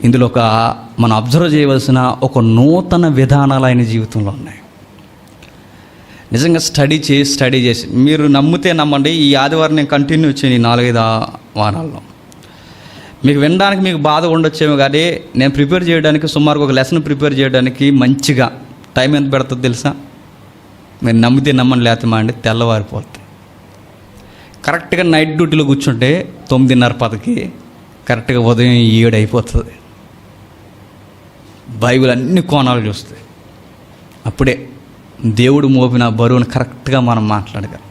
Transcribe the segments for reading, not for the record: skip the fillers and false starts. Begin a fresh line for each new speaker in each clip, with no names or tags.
ఇందులో మనం అబ్జర్వ్ చేయవలసిన ఒక నూతన విధానాలు ఆయన జీవితంలో ఉన్నాయి. నిజంగా స్టడీ చేసి మీరు నమ్మితే నమ్మండి, ఈ ఆదివారం నేను కంటిన్యూ వచ్చాను ఈ 4-5 వారాల్లో. మీకు వినడానికి మీకు బాధ ఉండొచ్చేమో, కానీ నేను ప్రిపేర్ చేయడానికి సుమారుగా ఒక లెసన్ ప్రిపేర్ చేయడానికి మంచిగా టైం ఎంత పెడుతుందో తెలుసా? మీరు నమ్మితే నమ్మండి, లేకపోతే మా అండి తెల్లవారిపోతుంది. కరెక్ట్గా నైట్ డ్యూటీలో కూర్చుంటే 9:30-10కి కరెక్ట్గా ఉదయం 7 అయిపోతుంది. బైబిల్ అన్ని కోణాలు చూస్తాయి. అప్పుడే దేవుడు మోపిన బరువును కరెక్ట్గా మనం మాట్లాడగలం.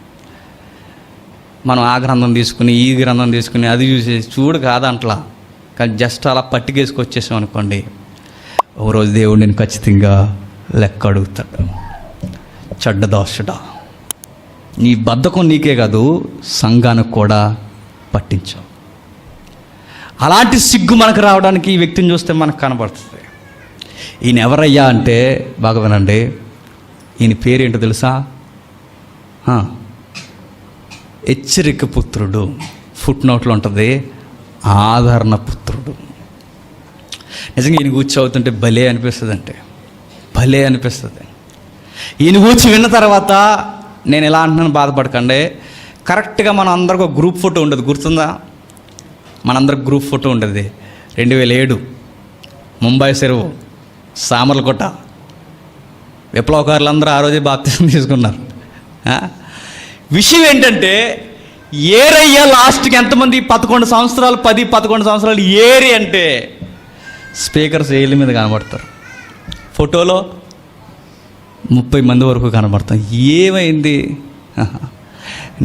మనం ఆ గ్రంథం తీసుకుని ఈ గ్రంథం తీసుకుని అది చూసేసి చూడు కాదంట్లా, కానీ జస్ట్ అలా పట్టుకేసుకొచ్చేసాం అనుకోండి, ఒకరోజు దేవుడు నేను ఖచ్చితంగా లెక్క అడుగుతాడు. చెడ్డదాసుడా, నీ బద్ధకం నీకే కాదు సంఘానికి కూడా పట్టించావు. అలాంటి సిగ్గు మనకు రావడానికి ఈ వ్యక్తిని చూస్తే మనకు కనబడుతుంది. ఈయన ఎవరయ్యా అంటే బాగా వినండి, ఈయన పేరేంటో తెలుసా? హెచ్చరిక పుత్రుడు. ఫుట్ నోట్లో ఉంటుంది ఆదరణ పుత్రుడు. నిజంగా ఈయన కూర్చో అవుతుంటే భలే అనిపిస్తుంది. ఈయన కూర్చి విన్న తర్వాత నేను ఎలా అంటున్నాను బాధపడకండి. కరెక్ట్గా మన అందరికి ఒక గ్రూప్ ఫోటో ఉండదు, గుర్తుందా? మనందరికి గ్రూప్ ఫోటో ఉండేది 2007 ముంబై చెరువు సామర్లకోట. విప్లవకారులందరూ ఆ రోజే బాప్తిసం తీసుకున్నారు. విషయం ఏంటంటే, ఏరయ్యా లాస్ట్కి ఎంతమంది 11 సంవత్సరాలు 10-11 సంవత్సరాలు ఏరి అంటే స్పీకర్స్ ఏళ్ళ మీద కనబడతారు. ఫోటోలో 30 మంది వరకు కనబడతాం. ఏమైంది?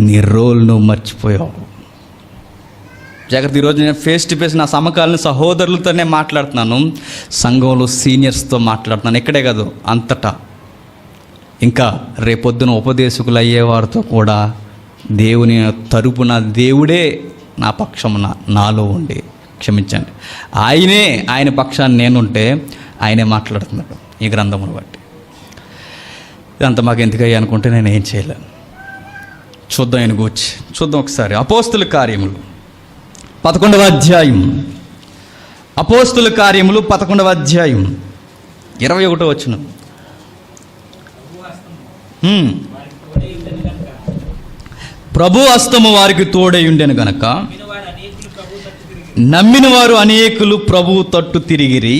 నీ రోల్ నువ్వు మర్చిపోయావు. జాగ్రత్త. ఈరోజు నేను ఫేస్ టు ఫేస్ నా సమకాలీన సహోదరులతోనే మాట్లాడుతున్నాను, సంఘంలో సీనియర్స్తో మాట్లాడుతున్నాను, ఇక్కడే కాదు అంతటా. ఇంకా రేపొద్దున ఉపదేశకులు అయ్యేవారితో కూడా దేవుని తరపున దేవుడే నా పక్షమున నాలో ఉండి క్షమించండి, ఆయన పక్షాన్ని నేనుంటే ఆయనే మాట్లాడుతున్నాడు ఈ గ్రంథమును బట్టి. ఇదంతా మాకు ఎందుకయ్యా అనుకుంటే నేను ఏం చేయలేను. చూద్దాం, ఆయన కూర్చి చూద్దాం ఒకసారి. అపోస్తుల కార్యములు 11వ అధ్యాయం. అపోస్తుల కార్యములు 11వ అధ్యాయం 21వ వచనం. ప్రభు హస్తము వారికి తోడై ఉండెను గనక నమ్మిన వారు అనేకులు ప్రభువు తట్టు తిరిగిరి.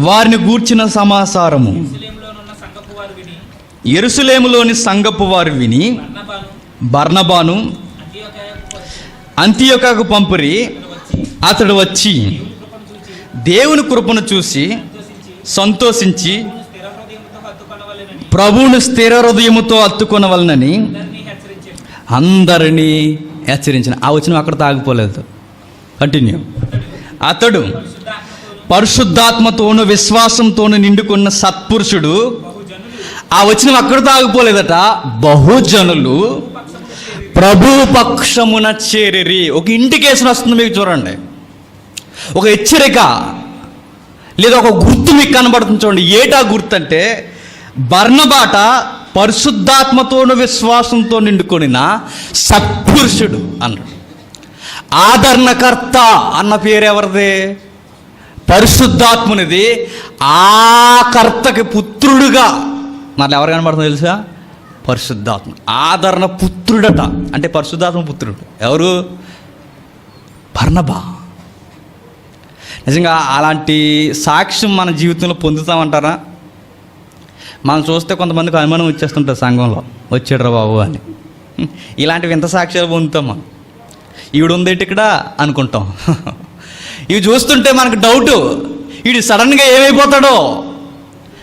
వారిని గూర్చిన సమాచారము యెరూషలేములోని సంఘపు వారు విని బర్నబాను అంతియోకకు పంపిరి. అతడు వచ్చి దేవుని కృపను చూసి సంతోషించి ప్రభువును స్థిర హృదయముతో హత్తుకొనవలెనని అందరినీ హెచ్చరించిన. ఆ వచనం అక్కడ తాగిపోలేదు, కంటిన్యూ. అతడు పరిశుద్ధాత్మతోను విశ్వాసంతోను నిండుకున్న సత్పురుషుడు. ఆ వచనం అక్కడ తాగిపోలేదట. బహుజనులు ప్రభు పక్షమున చేరిరి. ఒక ఇండికేషన్ వస్తుంది మీకు, చూడండి. ఒక హెచ్చరిక లేదా ఒక గుర్తు మీకు కనబడుతుంది, చూడండి. ఏటా గుర్తు అంటే, బర్నబాట పరిశుద్ధాత్మతోను విశ్వాసంతో నిండుకొనిన సత్పురుషుడు అన్నాడు. ఆదరణకర్త అన్న పేరు ఎవరిది? పరిశుద్ధాత్మునిది. ఆ కర్తకి పుత్రుడుగా మళ్ళీ ఎవరు కనబడుతుందో తెలుసా? పరిశుద్ధాత్మ. ఆదరణ పుత్రుడట, అంటే పరిశుద్ధాత్మ పుత్రుడు. ఎవరు? బర్నబా. నిజంగా అలాంటి సాక్ష్యం మన జీవితంలో పొందుతామంటారా? మనం చూస్తే కొంతమందికి అనుమానం వచ్చేస్తుంటుంది సంఘంలో, వచ్చాడురా బాబు అని. ఇలాంటి వింత సాక్ష్యాలు పొందుతాం మనం. ఈవిడ ఉందేంటి ఇక్కడ అనుకుంటాం. ఇవి చూస్తుంటే మనకు డౌటు, వీడు సడన్గా ఏమైపోతాడో,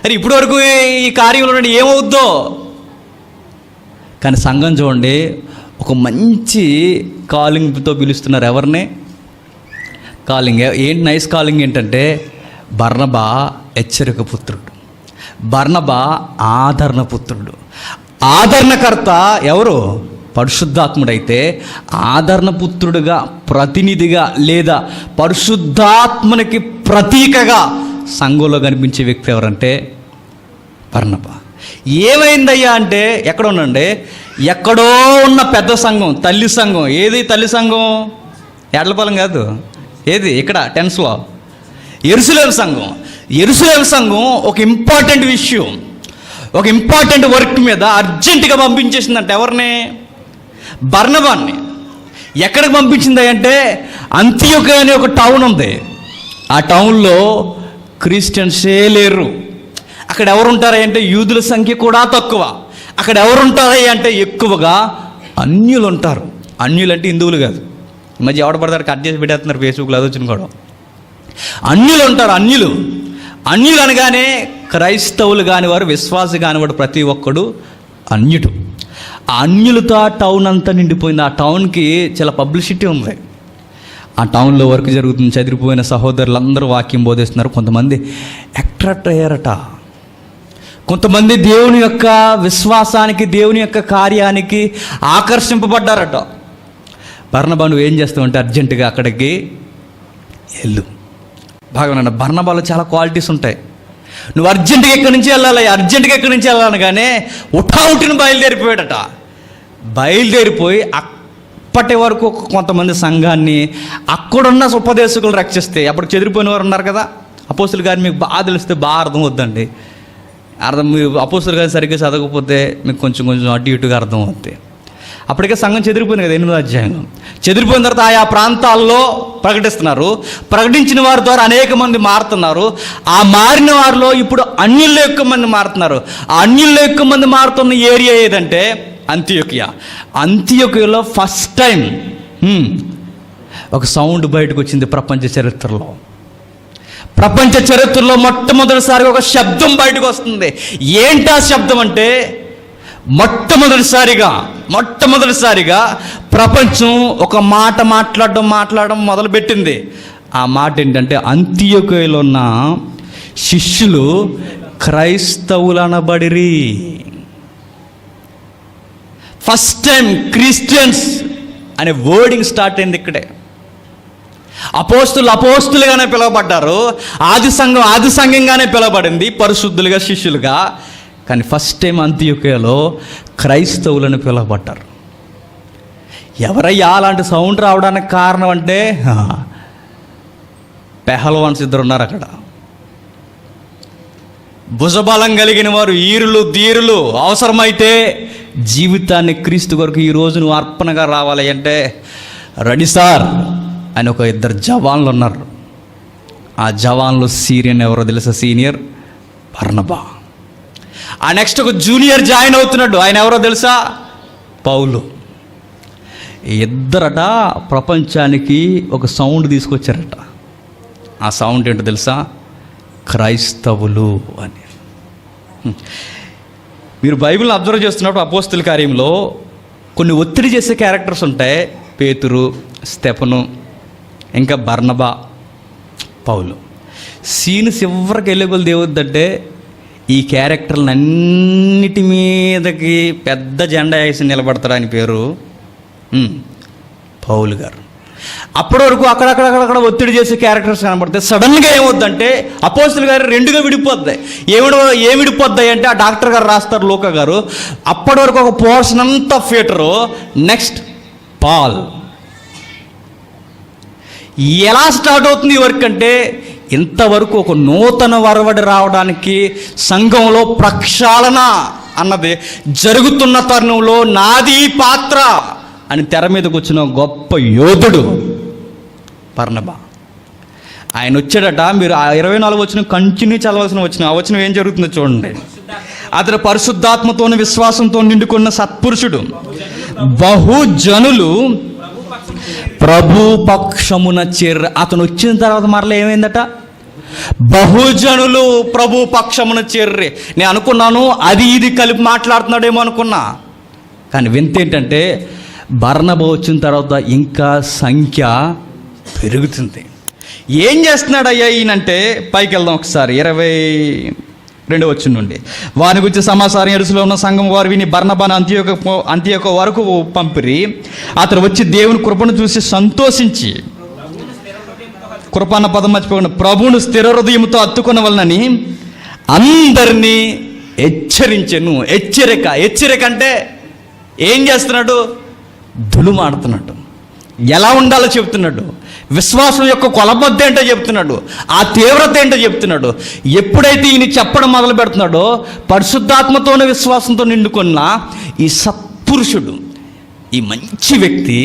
అరే ఇప్పటి వరకు ఈ కార్యంలో ఏమవుద్దో. కానీ సంఘం చూడండి, ఒక మంచి కాలింగ్తో పిలుస్తున్నారు. ఎవరిని? కాలింగ్. ఏంటి నైస్ కాలింగ్ ఏంటంటే, బర్నబా హెచ్చరిక పుత్రుడు, బర్నబా ఆదరణ పుత్రుడు. ఆదరణకర్త ఎవరు? పరిశుద్ధాత్ముడైతే ఆదరణ పుత్రుడుగా, ప్రతినిధిగా లేదా పరిశుద్ధాత్మనికి ప్రతీకగా సంఘంలో కనిపించే వ్యక్తి ఎవరంటే బర్నబా. ఏమైందయ్యా అంటే, ఎక్కడ ఉండండి, ఎక్కడో ఉన్న పెద్ద సంఘం, తల్లి సంఘం. ఏది తల్లి సంఘం? ఎడ్లపాలెం కాదు, ఏది ఇక్కడ టెన్స్లో యెరూషలేము సంఘం. యెరూషలేము సంఘం ఒక ఇంపార్టెంట్ విషయం, ఒక ఇంపార్టెంట్ వర్క్ మీద అర్జెంటుగా పంపించేసిందంటే ఎవరిని? బర్నబాన్ని. ఎక్కడికి పంపించింది అంటే అంతియోక అనే ఒక టౌన్ ఉంది. ఆ టౌన్లో క్రిస్టియన్సే లేరు. అక్కడ ఎవరుంటారా అంటే యూదుల సంఖ్య కూడా తక్కువ. అక్కడ ఎవరుంటారా అంటే ఎక్కువగా అన్యులు ఉంటారు. అన్యులు అంటే హిందువులు కాదు. ఈ మధ్య ఎవడ పడతారు కట్ చేసి పెట్టేస్తున్నారు ఫేస్బుక్లో, అది వచ్చిన కూడా. అన్యులు ఉంటారు. అన్యులు అనగానే క్రైస్తవులు కానివారు, విశ్వాసి కానివాడు ప్రతి ఒక్కడు అన్యుడు. ఆ అన్యులతో ఆ టౌన్ అంతా నిండిపోయింది. ఆ టౌన్కి చాలా పబ్లిసిటీ ఉంది. ఆ టౌన్లో వర్క్ జరుగుతుంది. చదిరిపోయిన సహోదరులు అందరూ వాక్యం బోధిస్తున్నారు. కొంతమంది అట్రాక్ట్ అయ్యారట. కొంతమంది దేవుని యొక్క విశ్వాసానికి, దేవుని యొక్క కార్యానికి ఆకర్షింపబడ్డారట. బర్నబా నువ్వు ఏం చేస్తావంటే అర్జెంటుగా అక్కడికి వెళ్ళు. బాగా బర్నబాలో చాలా క్వాలిటీస్ ఉంటాయి. నువ్వు అర్జెంటుగా ఎక్కడి నుంచి వెళ్ళాలి, అర్జెంటుగా ఎక్కడి నుంచి వెళ్ళాలనగానే ఉఠావుటిని బయలుదేరిపోయాడట. బయలుదేరిపోయి అప్పటి వరకు కొంతమంది సంఘాన్ని అక్కడున్న ఉపదేశకులు రక్షిస్తే, అప్పుడు చెదిరిపోయిన వారు ఉన్నారు కదా అపోస్తుల గారు, మీకు బాగా తెలిస్తే బాగా అర్థం అవుద్దండి. మీరు అపోస్తుల గారిని సరిగ్గా చదవకపోతే మీకు కొంచెం అటు ఇటుగా అర్థం అవుతుంది. అప్పటికే సంఘం చెదిరిపోయింది కదా 8వ అధ్యాయంలో. చెదిరిపోయిన తర్వాత ఆయా ప్రాంతాల్లో ప్రకటిస్తున్నారు. ప్రకటించిన వారి ద్వారా అనేక మంది మారుతున్నారు. ఆ మారిన వారిలో ఇప్పుడు అన్యుల్లో ఎక్కువ మంది మారుతున్నారు. ఆ అన్యుల్లో ఎక్కువ మంది మారుతున్న ఏరియా ఏదంటే అంతియోకియా. అంతియోకియాలో ఫస్ట్ టైం ఒక సౌండ్ బయటకు వచ్చింది ప్రపంచ చరిత్రలో. ప్రపంచ చరిత్రలో మొట్టమొదటిసారిగా ఒక శబ్దం బయటకు వస్తుంది. ఏంటి ఆ శబ్దం అంటే మొట్టమొదటిసారిగా ప్రపంచం ఒక మాట మాట్లాడడం మొదలుపెట్టింది. ఆ మాట ఏంటంటే అంతియోకియాలో ఉన్న శిష్యులు క్రైస్తవులు అనబడిరి. ఫస్ట్ టైం క్రిస్టియన్స్ అనే వర్డింగ్ స్టార్ట్ అయింది ఇక్కడే. అపోస్తులుగానే పిలువబడ్డారు. ఆది సంఘంగానే పిలువబడింది, పరిశుద్ధులుగా, శిష్యులుగా. కానీ ఫస్ట్ టైం అంతియోకియాలో క్రైస్తవులను పిలువబడ్డారు. ఎవరయ్యా అలాంటి సౌండ్ రావడానికి కారణం అంటే పెహల్వాన్స్ ఇద్దరు ఉన్నారు అక్కడ. భుజబలం కలిగిన వారు, ఈరులు ధీరులు. అవసరమైతే జీవితాన్ని క్రీస్తు కొరకు ఈ రోజు నువ్వు అర్పణగా రావాలి అంటే రెడీ సార్ అని ఒక ఇద్దరు జవాన్లు ఉన్నారు. ఆ జవాన్లు సీనియర్ ఎవరో తెలుసా? సీనియర్ బర్నబా. ఆ నెక్స్ట్ ఒక జూనియర్ జాయిన్ అవుతున్నాడు. ఆయన ఎవరో తెలుసా? పౌలు. ఇద్దరట ప్రపంచానికి ఒక సౌండ్ తీసుకొచ్చారట. ఆ సౌండ్ ఏంటో తెలుసా? క్రైస్తవులు అని. మీరు బైబిల్ని అబ్జర్వ్ చేస్తున్నప్పుడు అపోస్తుల కార్యంలో కొన్ని ఒత్తిడి చేసే క్యారెక్టర్స్ ఉంటాయి. పేతురు, స్టెఫను, ఇంకా బర్నబా, పౌలు. సీను చివరికి వెళ్ళేకొలు దేవుద్దంటే ఈ క్యారెక్టర్లను అన్నిటి మీదకి పెద్ద జెండా వేసి నిలబడతాడు. ఆయన పేరు పౌలు గారు. అప్పటి వరకు అక్కడక్కడ ఒత్తిడి చేసే క్యారెక్టర్స్ కనబడతాయి. సడన్గా ఏమవుద్దంటే అపోస్తుల గారు రెండుగా విడిపోద్దాయి. ఏం విడిపోద్దాయి అంటే ఆ డాక్టర్ గారు రాస్తారు, లూకా గారు. అప్పటి వరకు ఒక పోర్షన్ అంతా పీటరు, నెక్స్ట్ పాల్. ఎలా స్టార్ట్ అవుతుంది ఈ వర్క్ అంటే ఇంతవరకు ఒక నూతన వరవడి రావడానికి సంఘంలో ప్రక్షాళన అన్నది జరుగుతున్న తరుణంలో నాది పాత్ర అని తెర మీదకి వచ్చిన గొప్ప యోధుడు బర్నబా. ఆయన వచ్చాడట. మీరు ఆ 24 వచనం కంటిన్యూ చదవాల్సిన వచ్చిన ఆ వచనం ఏం జరుగుతుందో చూడండి. అతడు పరిశుద్ధాత్మతోను విశ్వాసంతో నిండుకున్న సత్పురుషుడు. బహుజనులు ప్రభు పక్షమున చేర్ర. అతను వచ్చిన తర్వాత మరలా ఏమైందట? బహుజనులు ప్రభు పక్షమున చేర్రే. నేను అనుకున్నాను అది ఇది కలిపి మాట్లాడుతున్నాడేమో అనుకున్నా. కానీ వింత ఏంటంటే బర్నబా వచ్చిన తర్వాత ఇంకా సంఖ్య పెరుగుతుంది. ఏం చేస్తున్నాడయ్యా ఈయనంటే పైకి వెళ్దాం ఒకసారి. 22వ వచనం నుండి వారి గురించి సమాచారం ఎరుసలో ఉన్న సంఘం వారు విని బర్నబాను అంతియోక వరకు పంపిరి. అతను వచ్చి దేవుని కృపను చూసి సంతోషించి, కృప అన్న పదం మర్చిపోకుండా, ప్రభువును స్థిర హృదయంతో హత్తుకున్న వలనని అందరినీ హెచ్చరించెను. హెచ్చరిక అంటే ఏం చేస్తున్నాడు? దులుమాడుతున్నాడు. ఎలా ఉండాలో చెప్తున్నాడు. విశ్వాసం యొక్క కొలబద్ద ఏంటో చెప్తున్నాడు, ఆ తీవ్రత ఏంటో చెప్తున్నాడు. ఎప్పుడైతే ఈయన చెప్పడం మొదలు పెడుతున్నాడో పరిశుద్ధాత్మతోనే విశ్వాసంతో నిండుకున్న ఈ సత్పురుషుడు, ఈ మంచి వ్యక్తి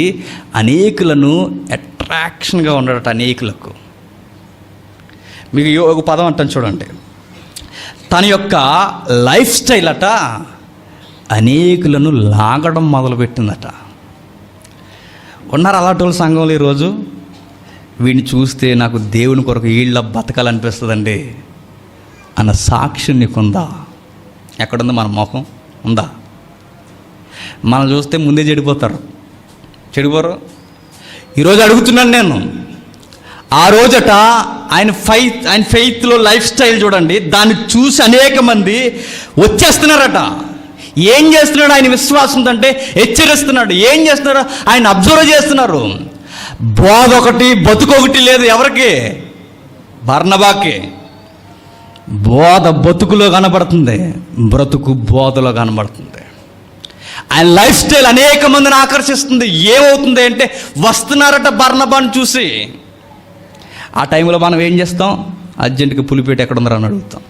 అనేకులను అట్రాక్షన్గా ఉన్నాడట. అనేకులకు మీకు ఒక పదం అంటాను చూడండి, తన యొక్క లైఫ్ స్టైల్ అట అనేకులను లాగడం మొదలుపెట్టిందట. ఉన్నారు అలాంటి వాళ్ళు సంఘంలో ఈరోజు? వీడిని చూస్తే నాకు దేవుని కొరకు వీళ్ళ బతకాలనిపిస్తుందండి అన్న సాక్ష్యం నీకుందా? ఎక్కడుంది మన మొహం? ఉందా? మనం చూస్తే ముందే చెడిపోరు. ఈరోజు అడుగుతున్నాను నేను, ఆ రోజట ఆయన ఫెయిత్లో లైఫ్ స్టైల్ చూడండి, దాన్ని చూసి అనేక మంది వచ్చేస్తున్నారట. ఏం చేస్తున్నాడు ఆయన విశ్వాసం అంటే? హెచ్చరిస్తున్నాడు. ఏం చేస్తున్నాడు? ఆయన అబ్జర్వ్ చేస్తున్నారు. బోధ ఒకటి బతుకొకటి లేదు ఎవరికి? బర్నబాకి. బోధ బతుకులో కనబడుతుంది, బ్రతుకు బోధలో కనబడుతుంది. ఆయన లైఫ్ స్టైల్ అనేక మందిని ఆకర్షిస్తుంది. ఏమవుతుంది అంటే వస్తున్నారట బర్నబాను చూసి. ఆ టైంలో మనం ఏం చేస్తాం? అర్జెంటుగా పులిపేట ఎక్కడ ఉందని అడుగుతాం.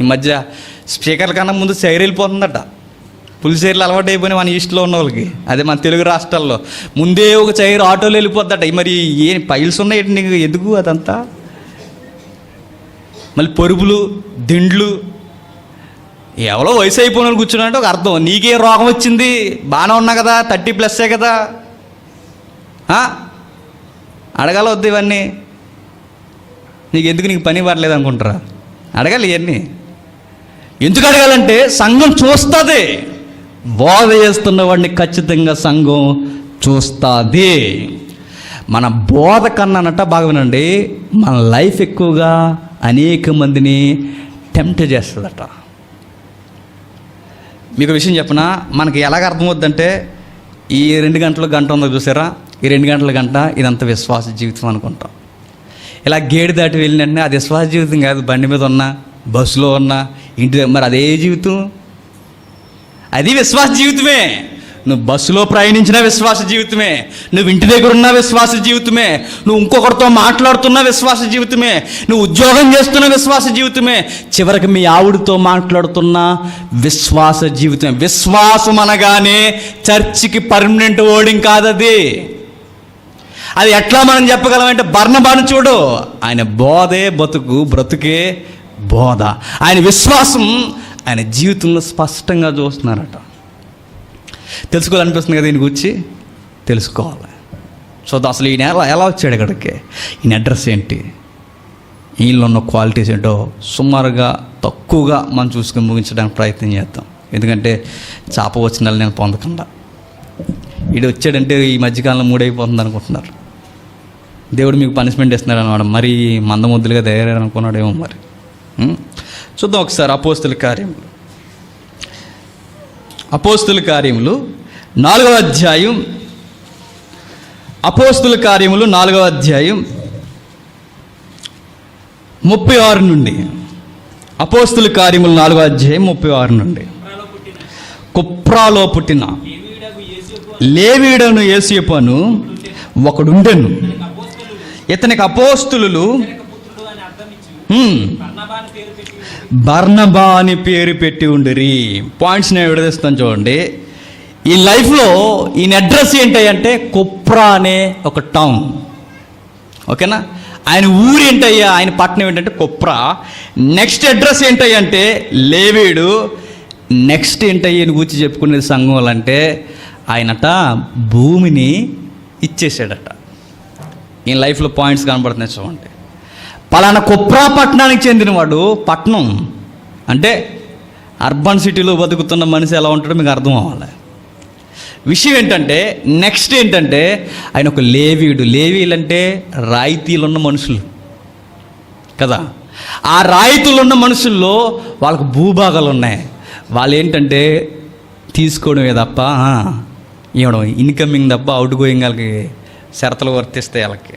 ఈ మధ్య స్పీకర్ల కన్నా ముందు చైర్ వెళ్ళిపోతుందట. పులిసేర్లు అలవాటు అయిపోయినాయి మన ఈస్ట్లో ఉన్న వాళ్ళకి. అదే మన తెలుగు రాష్ట్రాల్లో ముందే ఒక చైర్ ఆటోలో వెళ్ళిపోద్దట. మరి ఏం పైల్స్ ఉన్నాయి నీకు? ఎందుకు అదంతా? మళ్ళీ పరుపులు, దిండ్లు. ఎవరో వయసు అయిపోయిన వాళ్ళు కూర్చున్నారంటే ఒక అర్థం. నీకేం రోగం వచ్చింది? బాగానే ఉన్నా కదా, 30+ కదా. అడగాల వద్దు ఇవన్నీ? నీకు పని పడలేదు అనుకుంటారా? అడగాలి ఇవన్నీ. ఎందుకు అడగాలంటే సంఘం చూస్తుంది. బోధ చేస్తున్న వాడిని ఖచ్చితంగా సంఘం చూస్తుంది. మన బోధ కన్నానట, బాగా వినండి, మన లైఫ్ ఎక్కువగా అనేక మందిని టెంప్ట్ చేస్తుందట. మీకు విషయం చెప్పనా, మనకి ఎలాగ అర్థమవుద్దంటే, ఈ 2 గంటల గంట ఉందో చూసారా, ఈ 2 గంటల గంట ఇదంతా విశ్వాస జీవితం అనుకుంటాం. ఇలా గేటు దాటి వెళ్ళినట్టే అది విశ్వాస జీవితం కాదు. బండి మీద ఉన్నా, బస్సులో ఉన్నా, ఇంటి మరి అదే జీవితం, అది విశ్వాస జీవితమే. నువ్వు బస్సులో ప్రయాణించిన విశ్వాస జీవితమే, నువ్వు ఇంటి దగ్గర ఉన్న విశ్వాస జీవితమే, నువ్వు ఇంకొకరితో మాట్లాడుతున్న విశ్వాస జీవితమే, నువ్వు ఉద్యోగం చేస్తున్న విశ్వాస జీవితమే, చివరికి మీ ఆవిడతో మాట్లాడుతున్న విశ్వాస జీవితమే. విశ్వాసం అనగానే చర్చికి పర్మనెంట్ ఓడింగ్ కాదు అది. అది ఎట్లా మనం చెప్పగలమంటే, బర్నబాను చూడు, ఆయన బోధే బతుకు, బ్రతుకే బోధ. ఆయన విశ్వాసం ఆయన జీవితంలో స్పష్టంగా చూస్తున్నారట. తెలుసుకోవాలనిపిస్తుంది కదా దీని గురించి? తెలుసుకోవాలి. చూద్దాం అసలు ఈయన ఎలా వచ్చాడు ఇక్కడికి, ఈయన అడ్రస్ ఏంటి, ఈయనలో ఉన్న క్వాలిటీస్ ఏంటో సుమారుగా తక్కువగా మనం చూసుకొని ముగించడానికి ప్రయత్నం చేద్దాం. ఎందుకంటే చాప వచ్చిన నేను పొందకుండా ఈడు వచ్చాడంటే ఈ మధ్యకాలంలో 3 అయిపోతుంది అనుకుంటున్నారు. దేవుడు మీకు పనిష్మెంట్ ఇస్తున్నాడు అన్నమాట. మరి మందముద్దులుగా తయారయ్యారు అనుకున్నాడేమో మరి. చూద్దాం ఒకసారి అపోస్తుల కార్యములు 4వ అధ్యాయం. అపోస్తుల కార్యములు 4వ అధ్యాయం 36 నుండి. అపోస్తుల కార్యములు 4వ అధ్యాయం 36 నుండి. కుప్రాలో పుట్టిన లేవీయుడను యోసేపు అను ఒకడుండెను. ఇతనికి అపోస్తులు బర్నబా అని పేరు పెట్టి ఉండిరి. పాయింట్స్ నేను విడదీస్తాను చూడండి. ఈ లైఫ్లో ఈయన అడ్రస్ ఏంటంటే కుప్రా అనే ఒక టౌన్. ఓకేనా? ఆయన ఊరు ఏంటయ్యా, ఆయన పట్టణం ఏంటంటే కుప్రా. నెక్స్ట్ అడ్రస్ ఏంటంటే లేవీడు. నెక్స్ట్ ఏంటయ్యని గురించి చెప్పుకునేది సంఘం అంటే ఆయనట భూమిని ఇచ్చేసాడట. ఈయన లైఫ్లో పాయింట్స్ కనబడుతున్నాయి చూడండి. పలానా కుప్రా పట్టణానికి చెందినవాడు. పట్టణం అంటే అర్బన్ సిటీలో బతుకుతున్న మనిషి ఎలా ఉంటాడో మీకు అర్థం అవ్వాలి. విషయం ఏంటంటే నెక్స్ట్ ఏంటంటే ఆయన ఒక లేవీయుడు. లేవీలు అంటే రాయితీలు ఉన్న మనుషులు కదా. ఆ రాయితీలు ఉన్న మనుషుల్లో వాళ్ళకు భూభాగాలు ఉన్నాయి. వాళ్ళు ఏంటంటే తీసుకోవడమే తప్ప ఇవ్వడం, ఇన్కమింగ్ తప్ప అవుట్ గోయింగ్ వాళ్ళకి షరతులు వర్తిస్తాయి. వాళ్ళకి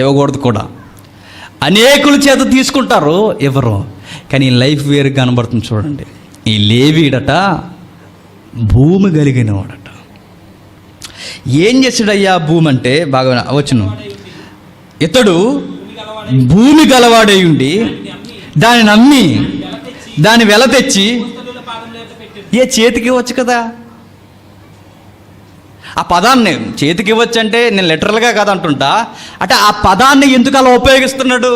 ఇవ్వకూడదు కూడా. అనేకుల చేత తీసుకుంటారు, ఎవరు. కానీ లైఫ్ వేరు కనబడుతుంది చూడండి. ఈ లేవీడట భూమి కలిగిన వాడట. ఏం చేశాడయ్యా భూమి అంటే బాగా వచ్చును, ఇతడు భూమి గలవాడై ఉండి దాన్ని నమ్మి దాని వెల తెచ్చి ఏ చేతికి ఇవ్వచ్చు కదా. ఆ పదాన్ని చేతికి ఇవ్వచ్చు అంటే నేను లిటరల్గా కాదంటుంటా, అంటే ఆ పదాన్ని ఎందుకు అలా ఉపయోగిస్తున్నాడు?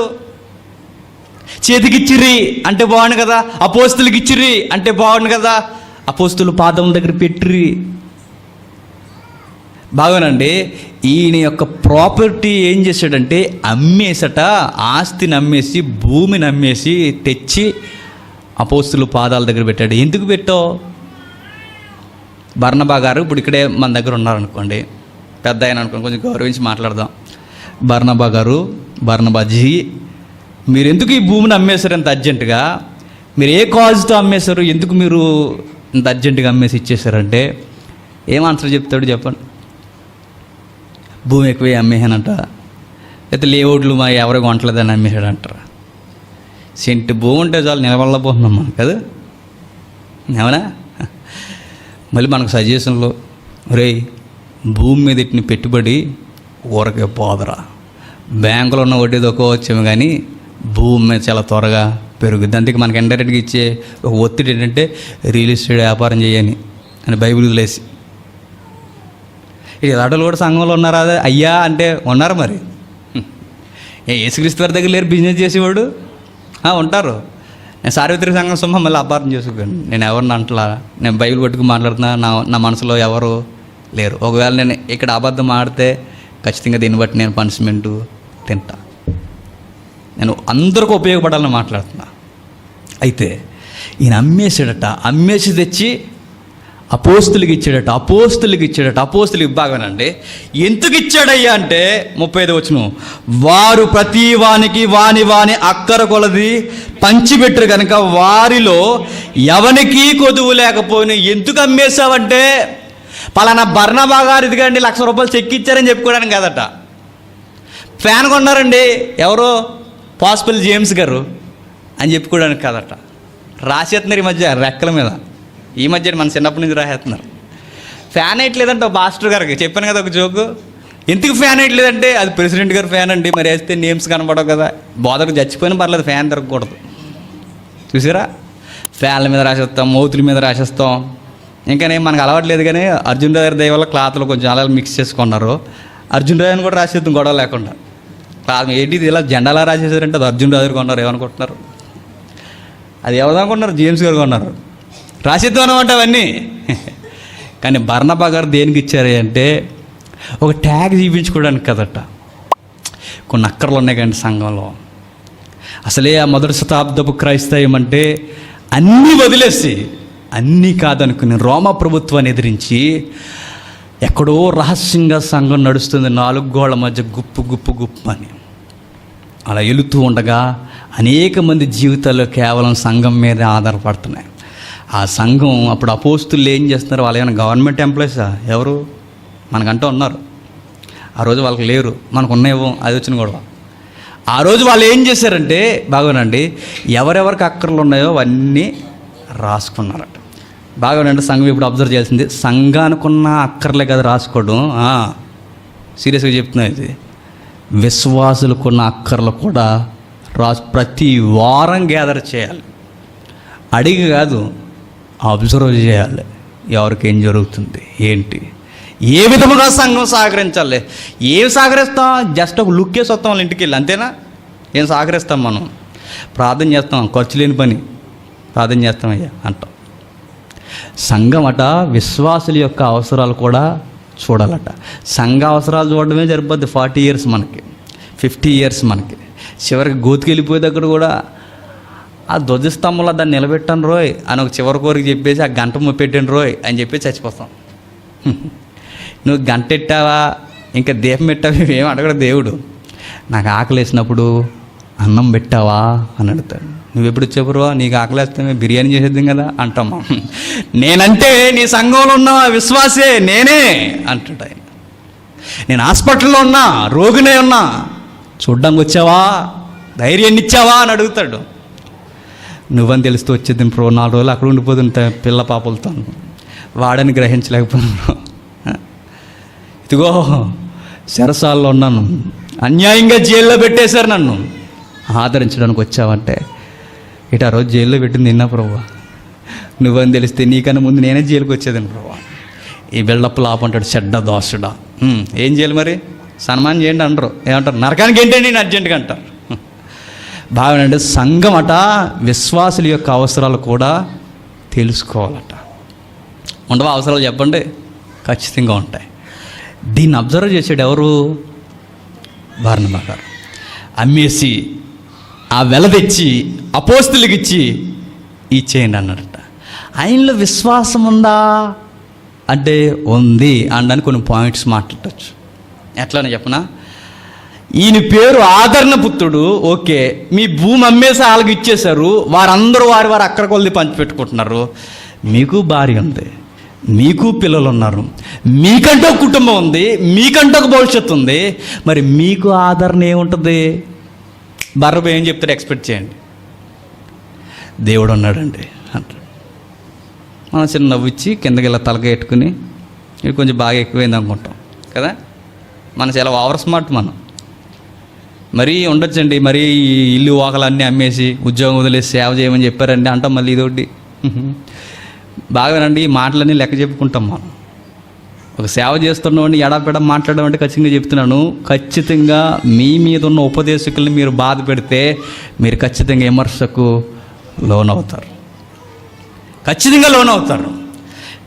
చేతికిచ్చిరి అంటే బాగుండు కదా, అపోస్తులకి ఇచ్చిరి అంటే బాగుండు కదా, అపోస్తులు పాదం దగ్గర పెట్టిరి. బాగానండి. ఈయన యొక్క ప్రాపర్టీ ఏం చేశాడంటే అమ్మేసట, ఆస్తిని అమ్మేసి భూమిని అమ్మేసి తెచ్చి అపోస్తులు పాదాల దగ్గర పెట్టాడు. ఎందుకు పెట్టావు? బర్నబా గారు ఇప్పుడు ఇక్కడే మన దగ్గర ఉన్నారనుకోండి, పెద్ద ఆయన అనుకోండి, కొంచెం గౌరవించి మాట్లాడదాం. బర్నబా గారు, బర్నబాజీ, మీరు ఎందుకు ఈ భూమిని అమ్మేశారు ఇంత అర్జెంటుగా? మీరు ఏ కాజ్తో అమ్మేశారు? ఎందుకు మీరు ఇంత అర్జెంటుగా అమ్మేసి ఇచ్చేశారంటే ఏం ఆన్సర్ చెప్తాడు చెప్పండి? భూమి ఎక్కువ అమ్మేసానంట, అయితే లేఅవుట్లు మా ఎవరికి వంటలేదని అమ్మేశాడు అంటారా? సెంటు భూమి ఉంటే చాలు నిలబడలేకపోతున్నాం మనం కదా, ఏమన్నా? మళ్ళీ మనకు సజెషన్లో, రే భూమి మీద ఇట్టిన పెట్టుబడి ఊరకే పోదరా, బ్యాంకులో ఉన్న వడ్డీ తక్కువ వచ్చేమో కానీ భూమి మీద చాలా త్వరగా పెరుగుద్ది. అందుకే మనకి ఇండైరెక్ట్గా ఇచ్చే ఒక ఒత్తిడి ఏంటంటే రియల్ ఎస్టేట్ వ్యాపారం చేయని అని బైబిల్ వదిలేసి. ఇది అడలు కూడా సంఘంలో ఉన్నారా? అదే అయ్యా అంటే ఉన్నారు. మరి యేసుక్రీస్తు వారి దగ్గర లేరు బిజినెస్ చేసేవాడు? ఉంటారు. నేను సార్వత్రిక సంఘం సొమ్మ మళ్ళీ అపార్థం చేసుకోండి, నేను ఎవరిని అంటలా, నేను బైబిల్ పట్టుకుని మాట్లాడుతున్నా, నా మనసులో ఎవరు లేరు. ఒకవేళ నేను ఇక్కడ అబద్ధం ఆడితే ఖచ్చితంగా దీన్ని బట్టి నేను పనిష్మెంటు తింటా. నేను అందరికీ ఉపయోగపడాలని మాట్లాడుతున్నా. అయితే ఈయన అమ్మేసాడట, అమ్మేసి తెచ్చి అపోస్తులకి ఇచ్చాడట, అపోస్తులకి బాగానండి. ఎందుకు ఇచ్చాడయ్యా అంటే 35 వచనం, వారు ప్రతి వానికి వాని అక్కర కొలది పంచిపెట్టరు కనుక వారిలో ఎవనికి కొదువు లేకపోయినా. ఎందుకు అమ్మేశావంటే పలానా బర్నబా గారు ఇదిగండి ₹1,00,000 చెక్ ఇచ్చారని చెప్పుకోవడానికి కాదట. ఫ్యాన్ కొన్నారండి ఎవరో పాసిబుల్ జేమ్స్ గారు అని చెప్పుకోవడానికి కాదట. రాసేస్తున్నారు ఈ మధ్య రెక్కల మీద, ఈ మధ్య మన చిన్నప్పటి నుంచి రాసేస్తున్నారు. ఫ్యాన్ వేయట్లేదంటే ఒక మాస్టర్ గారికి చెప్పాను కదా ఒక జోకు. ఎందుకు ఫ్యాన్ వేయట్లేదంటే అది ప్రెసిడెంట్ గారు ఫ్యాన్ అండి, మరి వేస్తే నేమ్స్ కనపడవు కదా, బోధకు చచ్చిపోయినా పర్లేదు ఫ్యాన్ తిరగకూడదు. చూసారా, ఫ్యాన్ల మీద రాసేస్తాం, మౌతుల మీద రాసేస్తాం. ఇంకా నేను మనకు అలవాట్లేదు కానీ అర్జున్ రావు గారి దయ వల్ల క్లాత్లో కొంచెం అలా మిక్స్ చేసుకున్నారు. అర్జున్ రావు కూడా రాసేద్దాం గొడవ లేకుండా. క్లాత్ ఏంటి ఇలా జెండాలా రాసేసారంటే అది అర్జున్ రావు గారు కొన్నారు. ఏమనుకుంటున్నారు? అది ఎవరనుకుంటున్నారు? జేమ్స్ గారు కొన్నారు. రాసిద్దాం అనమాట అవన్నీ. కానీ బర్నబా గారు దేనికి ఇచ్చారు అంటే ఒక ట్యాగ్ చూపించుకోవడానికి కదట. కొన్ని అక్కర్లు ఉన్నాయి కానీ సంఘంలో అసలే ఆ మొదటి శతాబ్దపు క్రైస్తవం అంటే అన్నీ వదిలేసి అన్నీ కాదనుకుని రోమా ప్రభుత్వాన్ని ఎదిరించి ఎక్కడో రహస్యంగా సంఘం నడుస్తుంది 4 గోళ్ల మధ్య గుప్పు అని అలా వెళుతూ ఉండగా అనేక మంది జీవితాల్లో కేవలం సంఘం మీద ఆధారపడుతున్నాయి. ఆ సంఘం అప్పుడు అపోస్తులు ఏం చేస్తున్నారు? వాళ్ళు ఏమైనా గవర్నమెంట్ ఎంప్లాయీసా? ఎవరు మనకంటూ ఉన్నారు, ఆ రోజు వాళ్ళకి లేరు, మనకు ఉన్నాయేమో, అది వచ్చిన గొడవ. ఆ రోజు వాళ్ళు ఏం చేశారంటే బాగానండి, ఎవరెవరికి అక్కర్లు ఉన్నాయో అవన్నీ రాసుకున్నారట. బాగానండి. సంఘం ఇప్పుడు అబ్జర్వ్ చేయాల్సింది, సంఘానికున్న అక్కర్లే కదా రాసుకోవడం. సీరియస్గా చెప్తున్నా, ఇది విశ్వాసులకున్న అక్కర్లు కూడా ప్రతి వారం గ్యాదర్ చేయాలి. అడిగి కాదు, అబ్జర్వ్ చేయాలి. ఎవరికి ఏం జరుగుతుంది, ఏంటి, ఏ విధముగా సంఘం సహకరించాలి. ఏం సహకరిస్తాం? జస్ట్ ఒక లుక్ వేసి వస్తాం వాళ్ళ ఇంటికి వెళ్ళి, అంతేనా? ఏం సహకరిస్తాం? మనం ప్రార్థన చేస్తాం, ఖర్చు లేని పని ప్రార్థన చేస్తామయ్యా అంటాం. సంఘం అట విశ్వాసుల యొక్క అవసరాలు కూడా చూడాలట. సంఘ అవసరాలు చూడడమే సరిపోద్ది 40 years మనకి, 50 years మనకి. చివరికి గోతికి వెళ్ళిపోయే దగ్గర కూడా ఆ ధ్వజస్తంభంలో దాన్ని నిలబెట్టాను రోయ్ అని ఒక చివరి కోరిక చెప్పేసి ఆ గంట పెట్టాను రోయ్ అని చెప్పి చచ్చిపోతాం. నువ్వు గంట పెట్టావా, ఇంకా దీపం పెట్టావా, ఏం అడగడు దేవుడు. నాకు ఆకలి వేసినప్పుడు అన్నం పెట్టావా అని అడుగుతాడు. నువ్వు ఎప్పుడు చెప్పరు, నీకు ఆకలి వేస్తే బిర్యానీ చేసేద్దాం కదా అంటాం. నేనంటే నీ సంఘంలో ఉన్న విశ్వాసే నేనే అంటాడు ఆయన. నేను హాస్పిటల్లో ఉన్నా, రోగినే ఉన్నా, చూడ్డానికి వచ్చావా, ధైర్యాన్ని ఇచ్చావా అని అడుగుతాడు. నువ్వని తెలుస్తూ వచ్చేది 4 రోజులు అక్కడ ఉండిపోతుంటా పిల్ల పాపలతో, వాడని గ్రహించలేకపోతున్నావు. ఇదిగో చెరసాల్లో ఉన్నాను, అన్యాయంగా జైల్లో పెట్టేశారు, నన్ను ఆదరించడానికి వచ్చావంటే ఇటు ఆ రోజు జైల్లో పెట్టింది నిన్న ప్రభువా, నువ్వని తెలిస్తే నీకన్నా ముందు నేనే జైలుకి వచ్చేదాన్ని ప్రభువా. ఈ బిల్డప్లు ఆపంటాడు చెడ్డ దోసుడా. ఏం చేయాలి మరి? సన్మానం చేయండి అంటారు. ఏమంటారు? నరకానికి ఏంటండి నేను అర్జెంటుగా అంటారు. బాగానండి, సంఘం అట విశ్వాసుల యొక్క అవసరాలు కూడా తెలుసుకోవాలట. ఉండవా అవసరాలు చెప్పండి? ఖచ్చితంగా ఉంటాయి. దీన్ని అబ్జర్వ్ చేసాడు ఎవరు? బర్నబా గారు. అమ్మేసి ఆ వెల తెచ్చి అపోస్తులకి ఇచ్చి ఇచ్చేయండి అన్నాడట. ఆయనలో విశ్వాసం ఉందా అంటే ఉంది అనడానికి కొన్ని పాయింట్స్ మాట్లాడచ్చు. ఎట్లానే చెప్పనా? ఈయన పేరు ఆదరణ పుత్రుడు, ఓకే. మీ భూమి అమ్మేసి వాళ్ళకి ఇచ్చేశారు, వారందరూ వారి అక్కర కొలది పంచిపెట్టుకుంటున్నారు. మీకు భార్య ఉంది, మీకు పిల్లలు ఉన్నారు, మీకంటూ ఒక కుటుంబం ఉంది, మీకంటూ ఒక భవిష్యత్తు ఉంది. మరి మీకు ఆదరణ ఏముంటుంది? బర్రబా ఏం చెప్తాడు? ఎక్స్పెక్ట్ చేయండి. దేవుడు ఉన్నాడండి అంటాడు. మనం చిన్న నవ్విచ్చి కిందకి ఇలా తలక పెట్టుకుని ఇది కొంచెం బాగా ఎక్కువైంది అనుకుంటాం కదా. మన చాలా ఓవర్ స్మార్ట్ మనం. మరీ ఉండొచ్చండి, మరీ ఇల్లు వాకలన్నీ అమ్మేసి ఉద్యోగం వదిలేసి సేవ చేయమని చెప్పారండి అంటాం. మళ్ళీ ఇదొకటి బాగానండి, ఈ మాటలన్నీ లెక్క చెప్పుకుంటాం మనం. ఒక సేవ చేస్తున్నామని ఎడాపెడ మాట్లాడడం అంటే ఖచ్చితంగా చెప్తున్నాను, ఖచ్చితంగా మీ మీద ఉన్న ఉపదేశకుల్ని మీరు బాధ పెడితే మీరు ఖచ్చితంగా విమర్శకు లోనవుతారు, ఖచ్చితంగా లోనవుతారు.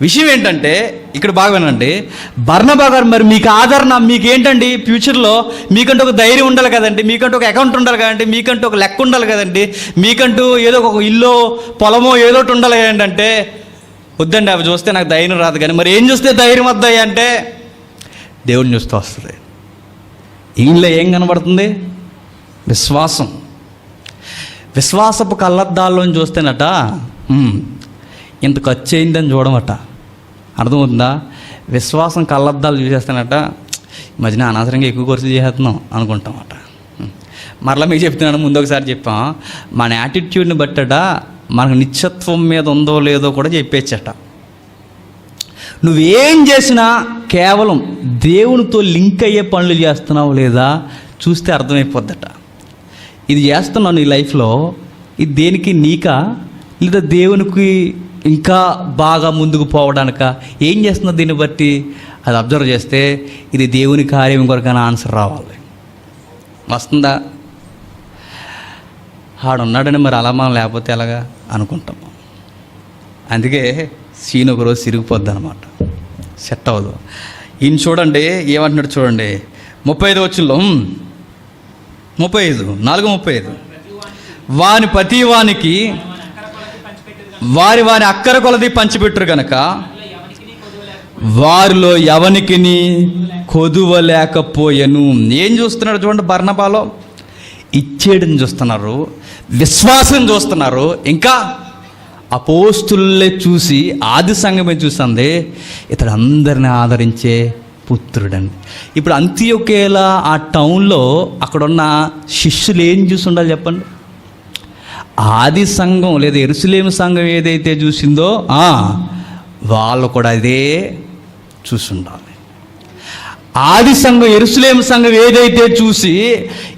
విషయం ఏంటంటే ఇక్కడ బాగా వినండి, బర్నబా గారు మరి మీకు ఆదరణ మీకేంటండి? ఫ్యూచర్లో మీకంటూ ఒక ధైర్యం ఉండాలి కదండి, మీకంటూ ఒక అకౌంట్ ఉండాలి కదండి, మీకంటూ ఒక లెక్క ఉండాలి కదండి, మీకంటూ ఏదో ఒక ఇల్లు పొలమో ఏదో ఒకటి ఉండాలి కదండి. అంటే వద్దండి, అవి చూస్తే నాకు ధైర్యం రాదు. కానీ మరి ఏం చూస్తే ధైర్యం వద్దాయి అంటే దేవుడిని చూస్తూ వస్తుంది. ఈయనలో ఏం కనబడుతుంది? విశ్వాసం. విశ్వాసపు కళ్ళద్దాల్లోని చూస్తేనట ఇంత ఖర్చు అయిందని చూడమట. అర్థమవుతుందా? విశ్వాసం కళ్ళద్దాలు చూసేస్తానట ఈ మధ్యన అనవసరంగా ఎక్కువ ఖర్చు చేసేస్తున్నాం అనుకుంటామట. మరలా మీకు చెప్తున్నాను, ముందు ఒకసారి చెప్పాం, మన యాటిట్యూడ్ని బట్టట మనకు నిత్యత్వం మీద ఉందో లేదో కూడా చెప్పేచ్చట. నువ్వేం చేసినా కేవలం దేవునితో లింక్ అయ్యే పనులు చేస్తున్నావు లేదా చూస్తే అర్థమైపోద్దట. ఇది చేస్తున్నావు నీ లైఫ్లో, ఇది దేనికి? నీకా లేదా దేవునికి ఇంకా బాగా ముందుకు పోవడానిక? ఏం చేస్తున్నావు? దీన్ని బట్టి అది అబ్జర్వ్ చేస్తే ఇది దేవుని కార్యం కొరకైనా ఆన్సర్ రావాలి. వస్తుందా? ఆడున్నాడని మరి అలా మనం లేకపోతే ఎలాగా అనుకుంటాము. అందుకే సీన్ ఒకరోజు సిరిగిపోద్ది అనమాట, సెట్ అవ్వదు. ఈయన చూడండి ఏమంటున్నాడు చూడండి, 35 వచ్చుల్లో 35 వాని ప్రతి వానికి వారి అక్కర కొలది పంచిపెట్టురు కనుక వారిలో ఎవనికిని కొదువలేకపోయెను. ఏం చూస్తున్నాడు చూడండి బర్నబాలో? ఇచ్చేయడం చూస్తున్నారు, విశ్వాసం చూస్తున్నారు, ఇంకా అపోస్తులే చూసి ఆది సంఘమే చూస్తుంది ఇతడు అందరిని ఆదరించే పుత్రుడండి. ఇప్పుడు అంత్యోకేలా ఆ టౌన్లో అక్కడున్న శిష్యులు ఏం చూసి ఉండాలి చెప్పండి? ఆది సంఘం లేదా యెరూషలేము సంఘం ఏదైతే చూసిందో వాళ్ళు కూడా అదే చూసి ఉండాలి. ఆది సంఘం యెరూషలేము సంఘం ఏదైతే చూసి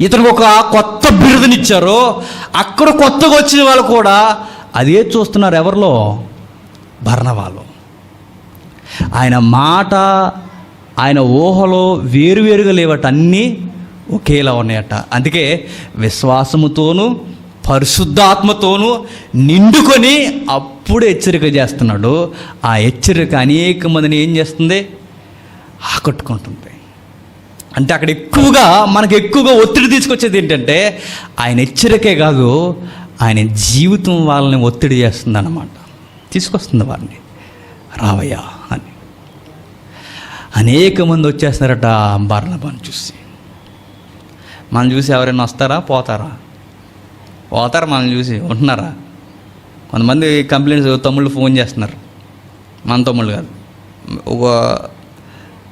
ఇతనికి ఒక కొత్త బిరుదునిచ్చారో అక్కడ కొత్తగా వచ్చిన వాళ్ళు కూడా అదే చూస్తున్నారు. ఎవరిలో? బర్నబాలో. ఆయన మాట, ఆయన ఊహలో వేరువేరుగా లేవట, అన్నీ ఒకేలా ఉన్నాయట. అందుకే విశ్వాసముతోనూ పరిశుద్ధాత్మతోనూ నిండుకొని అప్పుడు హెచ్చరిక చేస్తున్నాడు. ఆ హెచ్చరిక అనేక మందిని ఏం చేస్తుంది? ఆకట్టుకుంటుంది. అంటే అక్కడ మనకు ఎక్కువగా ఒత్తిడి తీసుకొచ్చేది ఏంటంటే ఆయన హెచ్చరికే కాదు, ఆయన జీవితం వాళ్ళని ఒత్తిడి చేస్తుంది అన్నమాట, తీసుకొస్తుంది వారిని, రావయ్యా అని. అనేక మంది వచ్చేస్తారట బర్నబాను చూసి. మనం చూసి ఎవరైనా వస్తారా? పోతారా? మనం చూసి ఉంటున్నారా? కొంతమంది కంప్లైంట్స్ తమ్ముళ్ళు ఫోన్ చేస్తున్నారు, మన తమ్ముళ్ళు కాదు, ఒక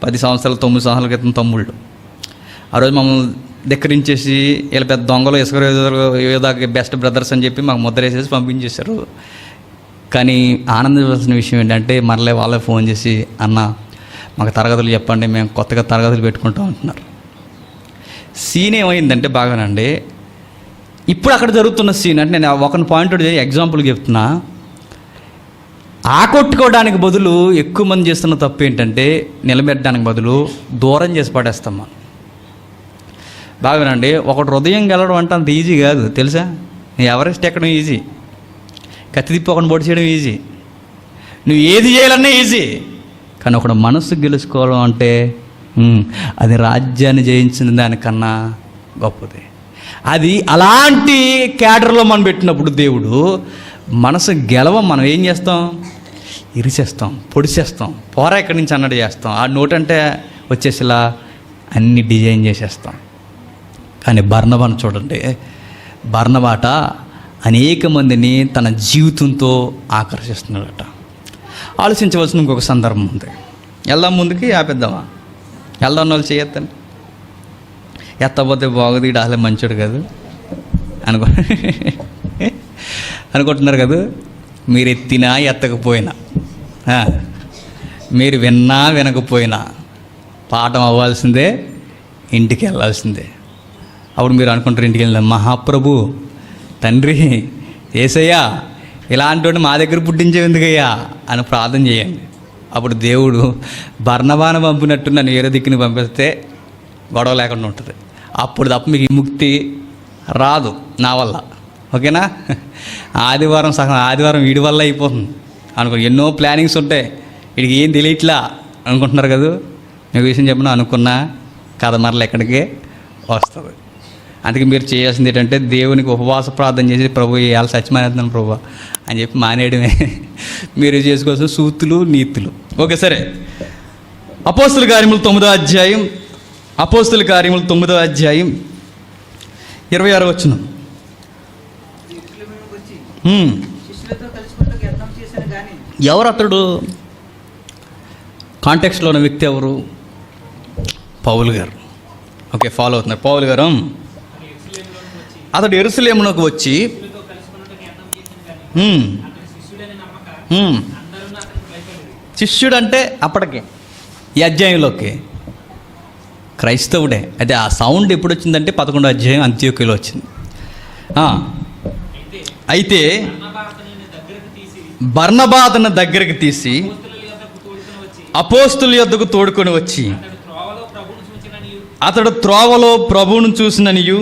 10 సంవత్సరాలు 9 సంవత్సరాల క్రితం తమ్ముళ్ళు. ఆ రోజు మమ్మల్ని ధిక్కరించేసి వీళ్ళ పెద్ద దొంగలు ఏదో బెస్ట్ బ్రదర్స్ అని చెప్పి మాకు ముద్ర వేసేసి పంపించేశారు. కానీ ఆనందించాల్సిన విషయం ఏంటంటే మరలే వాళ్ళే ఫోన్ చేసి, అన్న మాకు తరగతులు చెప్పండి, మేము కొత్తగా తరగతులు పెట్టుకుంటాం అంటున్నారు. సీన్ ఏమైందంటే బాగానండి, ఇప్పుడు అక్కడ జరుగుతున్న సీన్ అంటే నేను ఒక పాయింట్ ఎగ్జాంపుల్ చెప్తున్నా. ఆకొట్టుకోవడానికి బదులు ఎక్కువ మంది చేస్తున్న తప్పు ఏంటంటే నిలబెట్టడానికి బదులు దూరం చేసి పడేస్తాం మనం. బాగానండి, ఒకటి హృదయం గెలవడం అంటే అంత ఈజీ కాదు తెలుసా. ఎవరెస్ట్ ఎక్కడం ఈజీ, కత్తి తిప్పి ఒకటి పొడి చేయడం ఈజీ, నువ్వు ఏది చేయాలన్నా ఈజీ. కానీ ఒకడు మనస్సు గెలుచుకోవడం అంటే అది రాజ్యాన్ని జయించిన దానికన్నా గొప్పది. అది అలాంటి క్యాడర్లో మనం పెట్టినప్పుడు దేవుడు మనసు మనం ఏం చేస్తాం, ఇరిచేస్తాం, పొడిచేస్తాం, పోరా ఇక్కడి నుంచి అన్నట్టు చేస్తాం. ఆ నోటంటే వచ్చేసిలా అన్ని డిజైన్ చేసేస్తాం. కానీ బర్నబాను చూడండి, బర్నబాట అనేక మందిని తన జీవితంతో ఆకర్షిస్తున్నాడట. ఆలోచించవలసిన ఇంకొక సందర్భం ఉంది. వెళ్దాం ముందుకి, ఆపేద్దామా? వెళ్దాం వాళ్ళు చేయొద్దండి, ఎత్తపోతే బాగుంది, ఇటు అసలే మంచోడు కాదు అనుకుంటున్నారు కదా. మీరు ఎత్తినా ఎత్తకపోయినా, మీరు విన్నా వినకపోయినా పాఠం అవ్వాల్సిందే, ఇంటికి వెళ్ళాల్సిందే. అప్పుడు మీరు అనుకుంటారు ఇంటికి వెళ్ళిన మహాప్రభు తండ్రి యేసయ్యా ఇలాంటి మా దగ్గర పుట్టించే ఎందుకయ్యా అని ప్రార్థన చేయండి. అప్పుడు దేవుడు బర్నబాను పంపినట్టు నన్ను వేరే దిక్కుని పంపిస్తే గొడవ లేకుండా ఉంటుంది. అప్పుడు తప్ప మీకు ముక్తి రాదు నా వల్ల. ఓకేనా? ఆదివారం సగం ఆదివారం వీడి వల్ల అయిపోతుంది అనుకో. ఎన్నో ప్లానింగ్స్ ఉంటాయి, వీడికి ఏం తెలియట్లా అనుకుంటున్నారు కదా. మీకు విషయం చెప్పిన అనుకున్నా కథ మరల ఎక్కడికే వస్తుంది. అందుకే మీరు చేయాల్సింది ఏంటంటే దేవునికి ఉపవాస ప్రార్థన చేసి ప్రభు ఇవాళ సత్యమానేస్తున్నాను ప్రభు అని చెప్పి మానేయడమే మీరు చేసుకోవాల్సిన సూతులు నీతులు. ఓకే సరే, అపోస్తుల కార్యములు 9వ అధ్యాయం, అపోస్తుల కార్యములు 9వ అధ్యాయం 26వ వచనం. ఎవరు అతడు? కాంటెక్స్ట్లో ఉన్న వ్యక్తి ఎవరు? పౌలు గారు. ఓకే, ఫాలో అవుతున్నారు. పౌలు గారు అతడు యెరూషలేమునకు వచ్చి శిష్యుడు అంటే అప్పటికే ఈ అధ్యాయంలోకి క్రైస్తవుడే. అయితే ఆ సౌండ్ ఎప్పుడు వచ్చిందంటే 11వ అధ్యాయం అంత్యోక్యలో వచ్చింది. అయితే బర్నబాను దగ్గరికి తీసి అపోస్తుల యొద్దకు తోడుకొని వచ్చి అతడు త్రోవలో ప్రభువును చూసిననియు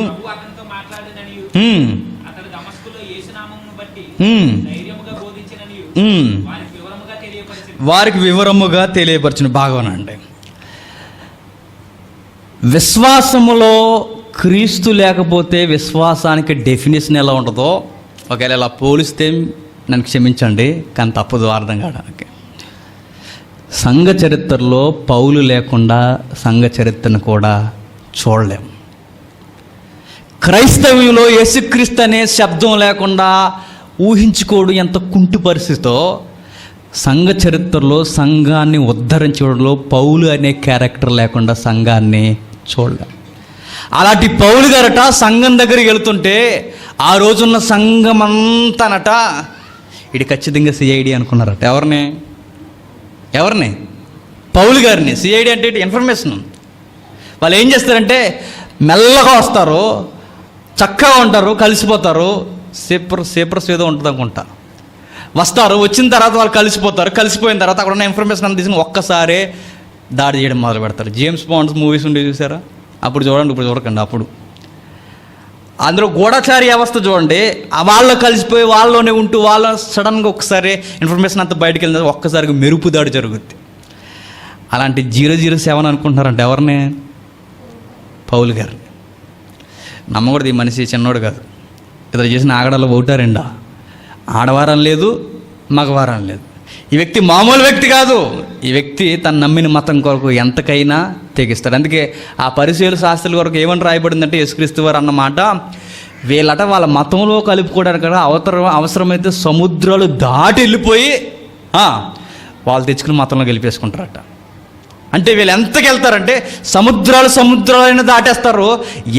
వారికి వివరముగా తెలియపరచిన. బాగానండి, విశ్వాసములో క్రీస్తు లేకపోతే విశ్వాసానికి డెఫినేషన్ ఎలా ఉంటుందో ఒకవేళ ఇలా పోలిస్తే నన్ను క్షమించండి, కానీ తప్పదు అర్థం కావడానికి. సంఘ చరిత్రలో పౌలు లేకుండా సంఘ చరిత్రను కూడా చూడలేం. క్రైస్తవ్యంలో యేసుక్రీస్తు అనే శబ్దం లేకుండా ఊహించుకోవడం ఎంత కుంటి పరిస్థితితో, సంఘ చరిత్రలో సంఘాన్ని ఉద్ధరించడంలో పౌలు అనే క్యారెక్టర్ లేకుండా సంఘాన్ని చూడలేం. అలాంటి పౌలు గారట సంఘం దగ్గరికి వెళుతుంటే ఆ రోజున్న సంఘం అంతానట ఇది ఖచ్చితంగా సిఐడి అనుకున్నారట. ఎవరిని? పౌలు గారిని. సిఐడి అంటే ఇన్ఫర్మేషన్. వాళ్ళు ఏం చేస్తారంటే మెల్లగా వస్తారు, చక్కగా ఉంటారు, కలిసిపోతారు. సేపర్స్ ఏదో ఉంటుంది అనుకుంటా. వస్తారు, వచ్చిన తర్వాత వాళ్ళు కలిసిపోతారు. కలిసిపోయిన తర్వాత అక్కడ ఉన్న ఇన్ఫర్మేషన్ అంతా తీసుకుని ఒక్కసారే దాడి చేయడం మొదలు పెడతారు. జేమ్స్ బాండ్స్ మూవీస్ ఉండే చూసారా? అప్పుడు చూడండి, ఇప్పుడు చూడకండి. అప్పుడు అందులో గూఢచారి వ్యవస్థ చూడండి, వాళ్ళు కలిసిపోయి వాళ్ళలోనే ఉంటూ వాళ్ళ సడన్గా ఒక్కసారి ఇన్ఫర్మేషన్ అంతా బయటకు వెళ్ళిన ఒక్కసారిగా మెరుపు దాడి జరుగుద్ది. అలాంటి 007 అనుకుంటున్నారంటే ఎవరిని? పౌలు గారిని. నమ్మకూడదు, ఈ మనిషి చిన్నోడు కాదు. ఇతను చేసిన ఆగడాలు ఒకటారండా, ఆడవారం లేదు, మగవారం లేదు. ఈ వ్యక్తి మామూలు వ్యక్తి కాదు. ఈ వ్యక్తి తను నమ్మిన మతం కొరకు ఎంతకైనా తెగిస్తాడు. అందుకే ఆ పరిశీలు శాస్త్రుల కొరకు ఏమని రాయబడిందంటే యేసుక్రీస్తు వారు అన్నమాట, వీళ్ళట వాళ్ళ మతంలో కలుపుకోవడానికి కూడా అవసరమైతే సముద్రాలు దాటి వెళ్ళిపోయి వాళ్ళు తెచ్చుకుని మతంలో గెలిపేసుకుంటారట. అంటే వీళ్ళు ఎంతకి వెళ్తారంటే సముద్రాలైనా దాటేస్తారు,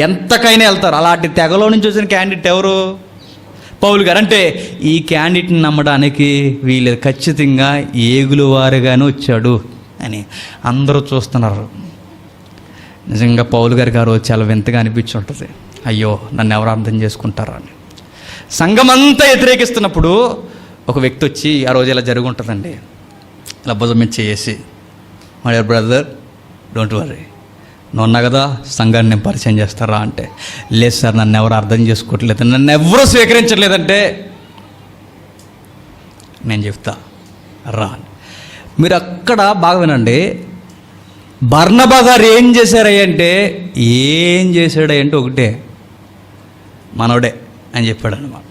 ఎంతకైనా వెళ్తారు. అలాంటి తెగలో నుంచి వచ్చిన క్యాండిడేట్ ఎవరు? పౌలు గారు. అంటే ఈ క్యాండిడేట్ని నమ్మడానికి వీళ్ళు ఖచ్చితంగా ఏగులు వారుగానే వచ్చాడు అని అందరూ చూస్తున్నారు. నిజంగా పౌలు గారికి ఆ రోజు చాలా వింతగా అనిపించి ఉంటుంది. అయ్యో నన్ను ఎవరు అర్థం చేసుకుంటారా అని. సంఘమంతా వ్యతిరేకిస్తున్నప్పుడు ఒక వ్యక్తి వచ్చి ఆ రోజు ఇలా జరిగి ఉంటుందండి, ఇలా భుజం మీద చేసి, my dear brother don't worry, నువ్వు ఉన్నా కదా సంఘాన్ని నేను పరిచయం చేస్తారా అంటే, లేదు సార్ నన్ను ఎవరు అర్థం చేసుకోవట్లేదు, నన్ను ఎవరు స్వీకరించట్లేదంటే నేను చెప్తా రా. మీరు అక్కడ బాగా వినండి. బర్నబా గారు ఏం చేశారంటే, ఏం చేశాడంటే ఒకటే, మనోడే అని చెప్పాడు అనమాట.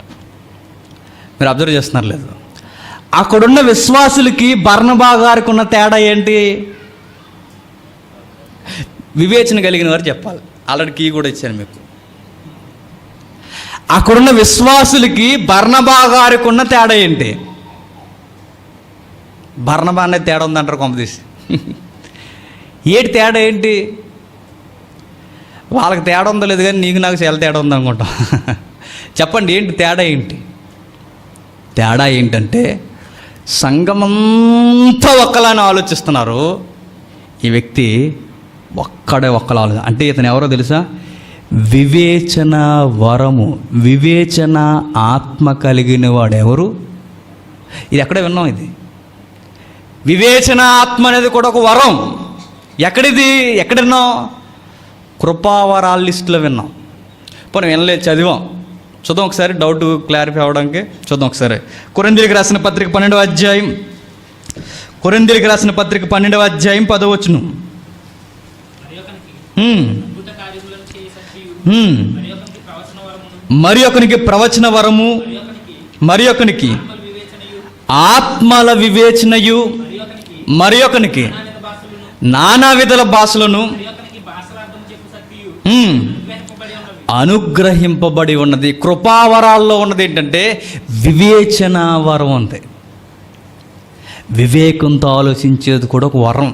మీరు అబ్జర్వ్ చేస్తున్నారు లేదు? అక్కడున్న విశ్వాసులకి బర్నబా గారికి ఉన్న తేడా ఏంటి? వివేచన కలిగిన వారు చెప్పాలి. ఆల్రెడీ కీ కూడా ఇచ్చాను మీకు. అక్కడున్న విశ్వాసులకి బర్నబా గారికి ఉన్న తేడా ఏంటి? బర్నబా అనేది తేడా ఉందంటారు కొంపదీసి. ఏంటి తేడా ఏంటి? వాళ్ళకి తేడా ఉందో లేదు కానీ నీకు నాకు చాలా తేడా ఉందనుకుంటాం. చెప్పండి ఏంటి తేడా ఏంటి? తేడా ఏంటంటే సంఘమంతా ఒక్కలానే ఆలోచిస్తున్నారు, ఈ వ్యక్తి ఒక్కలా ఆలోచన. అంటే ఇతను ఎవరో తెలుసా? వివేచన వరము, వివేచన ఆత్మ కలిగిన వాడు ఎవరు? ఇది ఎక్కడ విన్నాం? ఇది వివేచన ఆత్మ అనేది కూడా ఒక వరం. ఎక్కడిది? ఎక్కడ విన్నాం? కృపావరాల లిస్టులో విన్నాం. పోనీ వినలేదు, చదివాం. చూద్దాం ఒకసారి, డౌట్ క్లారిఫై అవ్వడానికి చూద్దాం ఒకసారి. కొరింథీయులకు రాసిన పత్రిక 12వ అధ్యాయం, కొరింథీయులకు రాసిన పత్రిక 12వ అధ్యాయం 10వ వచనం. మరి ఒకనికి ప్రవచన వరము, మరి ఒకనికి ఆత్మల వివేచనయు, మరి ఒకనికి నానా విధుల భాషలను అనుగ్రహింపబడి ఉన్నది. కృపావరాల్లో ఉన్నది ఏంటంటే వివేచన వరం ఉంది. వివేకంతో ఆలోచించేది కూడా ఒక వరం.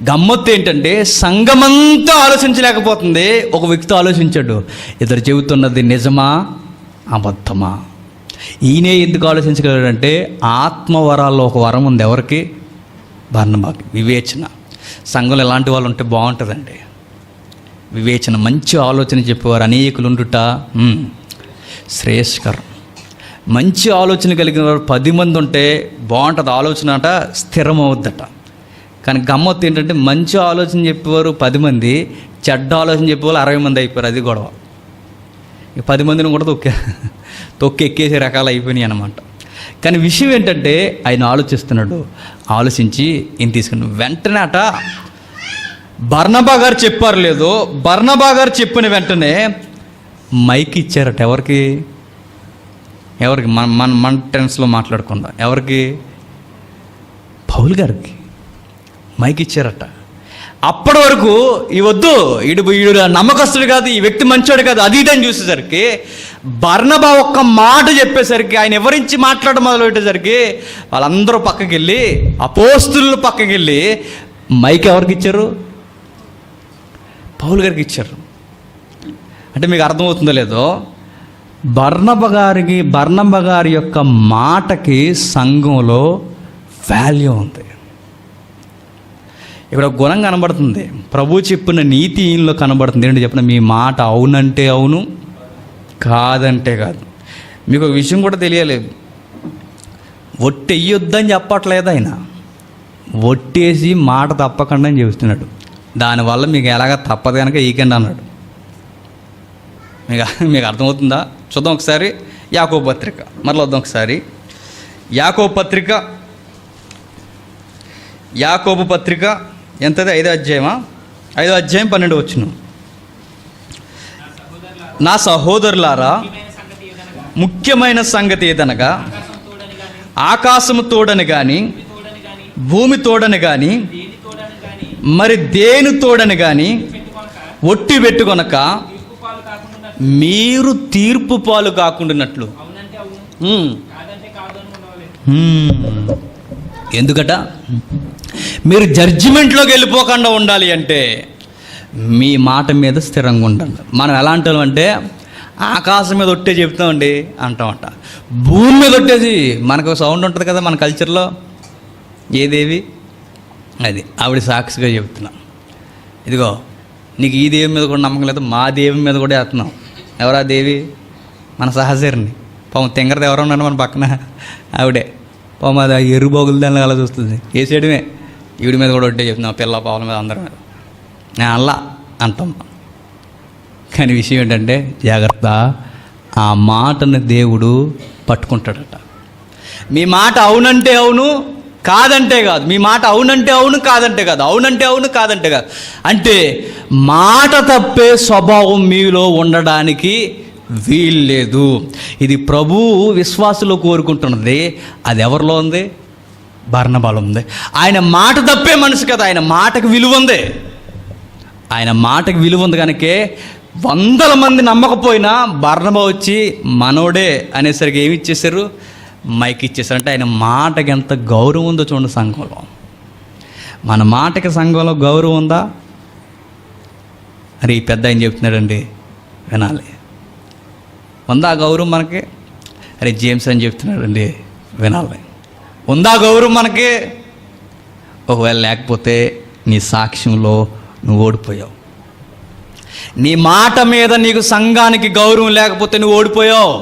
గమ్మత్తు ఏంటంటే సంఘమంతా ఆలోచించలేకపోతుంది, ఒక వ్యక్తి ఆలోచించాడు. ఇద్దరు చెబుతున్నది నిజమా అబద్ధమా? ఈయనే ఎందుకు ఆలోచించగలడంటే ఆత్మవరాల్లో ఒక వరం ఉంది. ఎవరికి? బర్నబాకి. వివేచన. సంఘంలో ఎలాంటి వాళ్ళు ఉంటే బాగుంటుందండి? వివేచన, మంచి ఆలోచన చెప్పేవారు అనేకులు ఉండుట శ్రేయస్కరం. మంచి ఆలోచన కలిగిన వారు 10 మంది ఉంటే బాగుంటుంది. ఆలోచన అట స్థిరమవుద్దట. కానీ గమ్మత్తు ఏంటంటే మంచి ఆలోచన చెప్పేవారు 10 మంది, చెడ్డ ఆలోచన చెప్పేవాళ్ళు 60 మంది అయిపోయారు. అది గొడవ. ఇక 10 మందిని కూడా తొక్కి ఎక్కేసే రకాలు అయిపోయినాయి అన్నమాట. కానీ విషయం ఏంటంటే ఆయన ఆలోచిస్తున్నాడు. ఆలోచించి ఈయన తీసుకుని వెంటనే అట బర్నబా గారు చెప్పారు లేదో, బర్నబా గారు చెప్పిన వెంటనే మైక్ ఇచ్చారట. ఎవరికి? మన టెన్స్లో మాట్లాడకుండా ఎవరికి? పౌలు గారికి మైక్ ఇచ్చారట. అప్పటి వరకు ఈ వద్దు, ఈడు నమ్మకస్తుడు కాదు, ఈ వ్యక్తి మంచోడు కాదు, అది ఇదని చూసేసరికి బర్నబా ఒక్క మాట చెప్పేసరికి, ఆయన ఎవరించి మాట్లాడడం మొదలు పెట్టేసరికి వాళ్ళందరూ పక్కకి వెళ్ళి, అపోస్తులు పక్కకి వెళ్ళి మైక్ ఎవరికి ఇచ్చారు? పౌలు గారికి ఇచ్చారు. అంటే మీకు అర్థమవుతుందో లేదో, బర్నబా గారి యొక్క మాటకి సంఘంలో వాల్యూ ఉంది. ఇక్కడ గుణం కనబడుతుంది. ప్రభు చెప్పిన నీతి ఈయనలో కనబడుతుంది. ఏంటంటే చెప్పిన మీ మాట అవునంటే అవును, కాదంటే కాదు. మీకు ఒక విషయం కూడా తెలియలేదు, ఒట్టెయ్యొద్దని చెప్పట్లేదు ఆయన, ఒట్టేసి మాట తప్పకుండా అని చెబుతున్నాడు. దానివల్ల మీకు ఎలాగ తప్పదు కనుక ఈకండి అన్నాడు. మీకు అర్థమవుతుందా? చూద్దాం ఒకసారి యాకోబు పత్రిక, మరలా వద్దాం ఒకసారి. యాకోబు పత్రిక ఎంతది? 5వ అధ్యాయమా? 5వ అధ్యాయం 12వ వచనం. నా సహోదరులారా, ముఖ్యమైన సంగతి ఏదనగా ఆకాశము తోడని కానీ, భూమి తోడని కానీ, మరి దేని తోడని కానీ ఒట్టి పెట్టుకొనక మీరు తీర్పు పాలు కాకుండానట్లు. ఎందుకట? మీరు జడ్జిమెంట్లోకి వెళ్ళిపోకుండా ఉండాలి అంటే మీ మాట మీద స్థిరంగా ఉండాలి. మనం ఎలా అంటాం అంటే ఆకాశం మీద ఒట్టే చెప్తామండి అంటామంట. భూమి మీద ఒట్టేసి మనకు సౌండ్ ఉంటుంది కదా మన కల్చర్లో. ఏదేవి? అది ఆవిడ సాక్షిగా చెబుతున్నా. ఇదిగో నీకు ఈ దేవి మీద కూడా నమ్మకం లేదు, మా దేవి మీద కూడా వేస్తున్నాం. ఎవరా దేవి? మన సహచరిని. పాపం తెంగరది ఎవరో ఉన్నాడు మన పక్కన, ఆవిడే. పాపం అది ఎరుబోగులు దాన్ని అలా చూస్తుంది, వేసేయడమే. ఈవిడి మీద కూడా ఒకటే చెప్తున్నాం, పిల్ల పావుల మీద అందరి మీద. నేను అల్లా అంటాం. కానీ విషయం ఏంటంటే జాగ్రత్త, ఆ మాటను దేవుడు పట్టుకుంటాడట. మీ మాట అవునంటే అవును, కాదంటే కాదు. మీ మాట అవునంటే అవును, కాదంటే కాదు. అవునంటే అవును, కాదంటే కాదు. అంటే మాట తప్పే స్వభావం మీలో ఉండడానికి వీల్లేదు. ఇది ప్రభువు విశ్వాసులో కోరుకుంటున్నది. అది ఎవరిలో ఉంది? బర్నబాలో ఉంది. ఆయన మాట తప్పే మనిషి కదా, ఆయన మాటకు విలువ ఉంది. ఆయన మాటకు విలువ ఉంది కనుకే 100 మంది నమ్మకపోయినా బర్నబా వచ్చి మనోడే అనేసరికి ఏమి ఇచ్చేశారు? మైక్ ఇచ్చేసారు. అంటే ఆయన మాటకి ఎంత గౌరవం ఉందో చూడండి సంఘంలో. మన మాటకి సంఘంలో గౌరవం ఉందా? అరే ఈ పెద్ద ఆయన చెప్తున్నాడండి, వినాలి. ఉందా గౌరవం మనకి? అరే జేమ్స్ అని చెప్తున్నాడండి, వినాలి. ఉందా గౌరవం మనకి? ఒకవేళ లేకపోతే నీ సాక్ష్యంలో నువ్వు ఓడిపోయావు. నీ మాట మీద నీకు సంఘానికి గౌరవం లేకపోతే నువ్వు ఓడిపోయావు.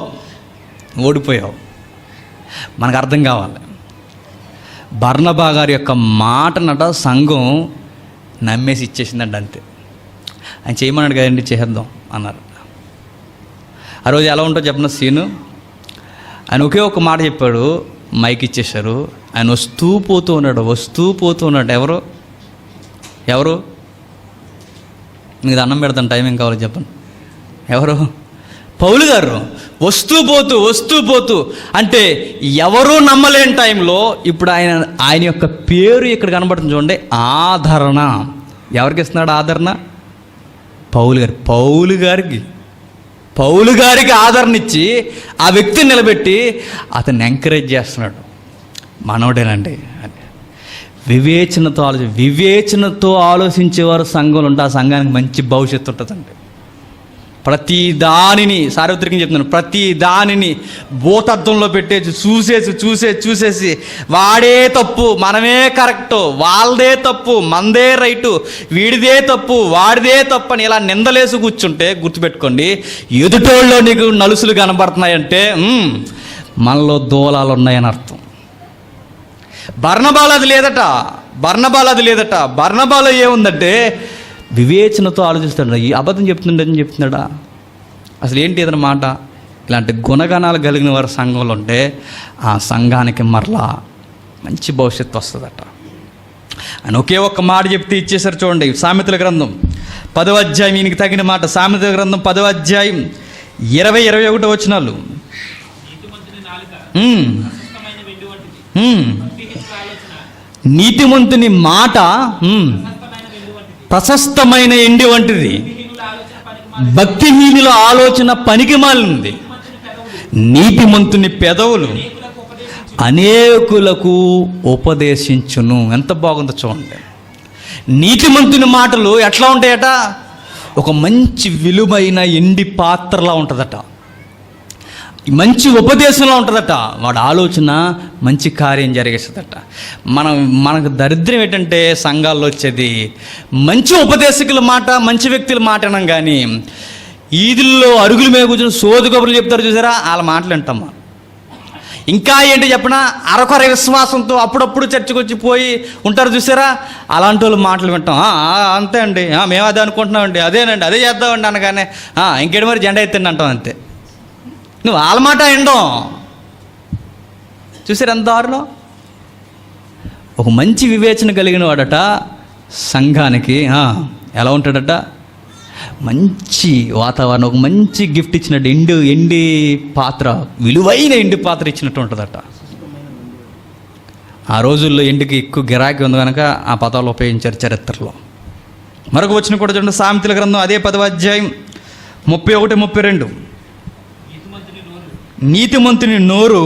మనకు అర్థం కావాలి. బర్నబా గారి యొక్క మాటనట సంఘం నమ్మేసి ఇచ్చేసిందంట, అంతే. ఆయన చేయమన్నాడు కదండి, చేద్దాం అన్నారు. ఆ రోజు ఎలా ఉంటుందో చెప్పిన సీను, ఆయన ఒకే ఒక మాట చెప్పాడు, మైక్ ఇచ్చేశారు. ఆయన వస్తూ పోతూ ఉన్నాడు. ఎవరు మీకు దండం పెడతాను, టైం ఏం కావాలో చెప్పండి. ఎవరు? పౌలు గారు. వస్తూ పోతూ అంటే ఎవరూ నమ్మలేని టైంలో ఇప్పుడు ఆయన యొక్క పేరు ఇక్కడ కనబడుతుంది చూడండి, ఆదరణ. ఎవరికి ఇస్తున్నాడు ఆదరణ? పౌలు గారికి ఆదరణ ఇచ్చి ఆ వ్యక్తిని నిలబెట్టి అతన్ని ఎంకరేజ్ చేస్తున్నాడు. మనోడేనండి అని. వివేచనతో ఆలోచించేవారు సంఘంలో ఉంటే ఆ సంఘానికి మంచి భవిష్యత్తు ఉంటుందండి. ప్రతి దానిని సార్వత్రికంగా చెప్తున్నాను, ప్రతి దానిని భూతత్వంలో పెట్టేసి చూసేసి వాడే తప్పు, మనమే కరెక్టు, వాళ్ళదే తప్పు, మనదే రైటు, వీడిదే తప్పు, వాడిదే తప్పు అని ఇలా నిందలేసి కూర్చుంటే గుర్తుపెట్టుకోండి, ఎదుటోళ్ళలో నీకు నలుసులు కనబడుతున్నాయంటే మనలో దూలాలు ఉన్నాయని అర్థం. బర్నబాలో అది లేదట. బర్నబాలో ఏముందంటే వివేచనతో ఆలోచిస్తాడు. ఈ అబద్ధం చెప్తున్నాడా? అసలు ఏంటి ఏదైనా మాట? ఇలాంటి గుణగణాలు కలిగిన వారు సంఘంలో ఉంటే ఆ సంఘానికి మరలా మంచి భవిష్యత్తు వస్తుందట. అని ఒకే ఒక్క మాట చెప్తే ఇచ్చేసారు చూడండి. సామెతల గ్రంథం 10వ అధ్యాయం, ఈయనకి తగిన మాట. సామెతల గ్రంథం 10వ అధ్యాయం 20-21 వచనాలు. నీతిమంతుని మాట ప్రశస్తమైన ఎండి వంటిది, భక్తిహీనుల ఆలోచన పనికిమాలినది. నీతిమంతుని పెదవులు అనేకులకు ఉపదేశించును. ఎంత బాగుందో చూడండి. నీతిమంతుని మాటలు ఎట్లా ఉంటాయట? ఒక మంచి విలువైన ఎండి పాత్రలా ఉంటుందట, మంచి ఉపదేశంలో ఉంటుందట. వాడు ఆలోచన మంచి కార్యం జరిగేస్తుందట. మనకు దరిద్రం ఏంటంటే సంఘాల్లో వచ్చేది మంచి ఉపదేశకుల మాట, మంచి వ్యక్తుల మాట అనం, కానీ ఈదుల్లో అరుగుల మీద కూర్చొని సోది కబుర్లు చెప్తారు చూసారా, వాళ్ళ మాటలు వింటామా. ఇంకా ఏంటి చెప్పినా అరకొర విశ్వాసంతో అప్పుడప్పుడు చర్చకు వచ్చి పోయి ఉంటారు చూసారా, అలాంటి వాళ్ళు మాటలు వింటాం. అంతే అండి, మేము అదే అనుకుంటున్నామండి, అదేనండి, అదే చేద్దామండి అనగానే ఇంకేంటి మరి జెండా ఎత్తండి అంటాం, అంతే. నువ్వు వాళ్ళ మాట వినడం చూసారు ఎంత దారుణం. ఒక మంచి వివేచన కలిగిన వాడట సంఘానికి ఎలా ఉంటాడట? మంచి వాతావరణం, ఒక మంచి గిఫ్ట్ ఇచ్చినట్టు, ఎండి పాత్ర, విలువైన ఎండి పాత్ర ఇచ్చినట్టు ఉంటుందట. ఆ రోజుల్లో ఎండికి ఎక్కువ గిరాకీ ఉంది కనుక ఆ పదాలు ఉపయోగించారు చరిత్రలో. మరొక వచనం కూడా చూడండి, సామెతల గ్రంథం అదే 10వ అధ్యాయం 31-32. నీతిమంతుని నోరు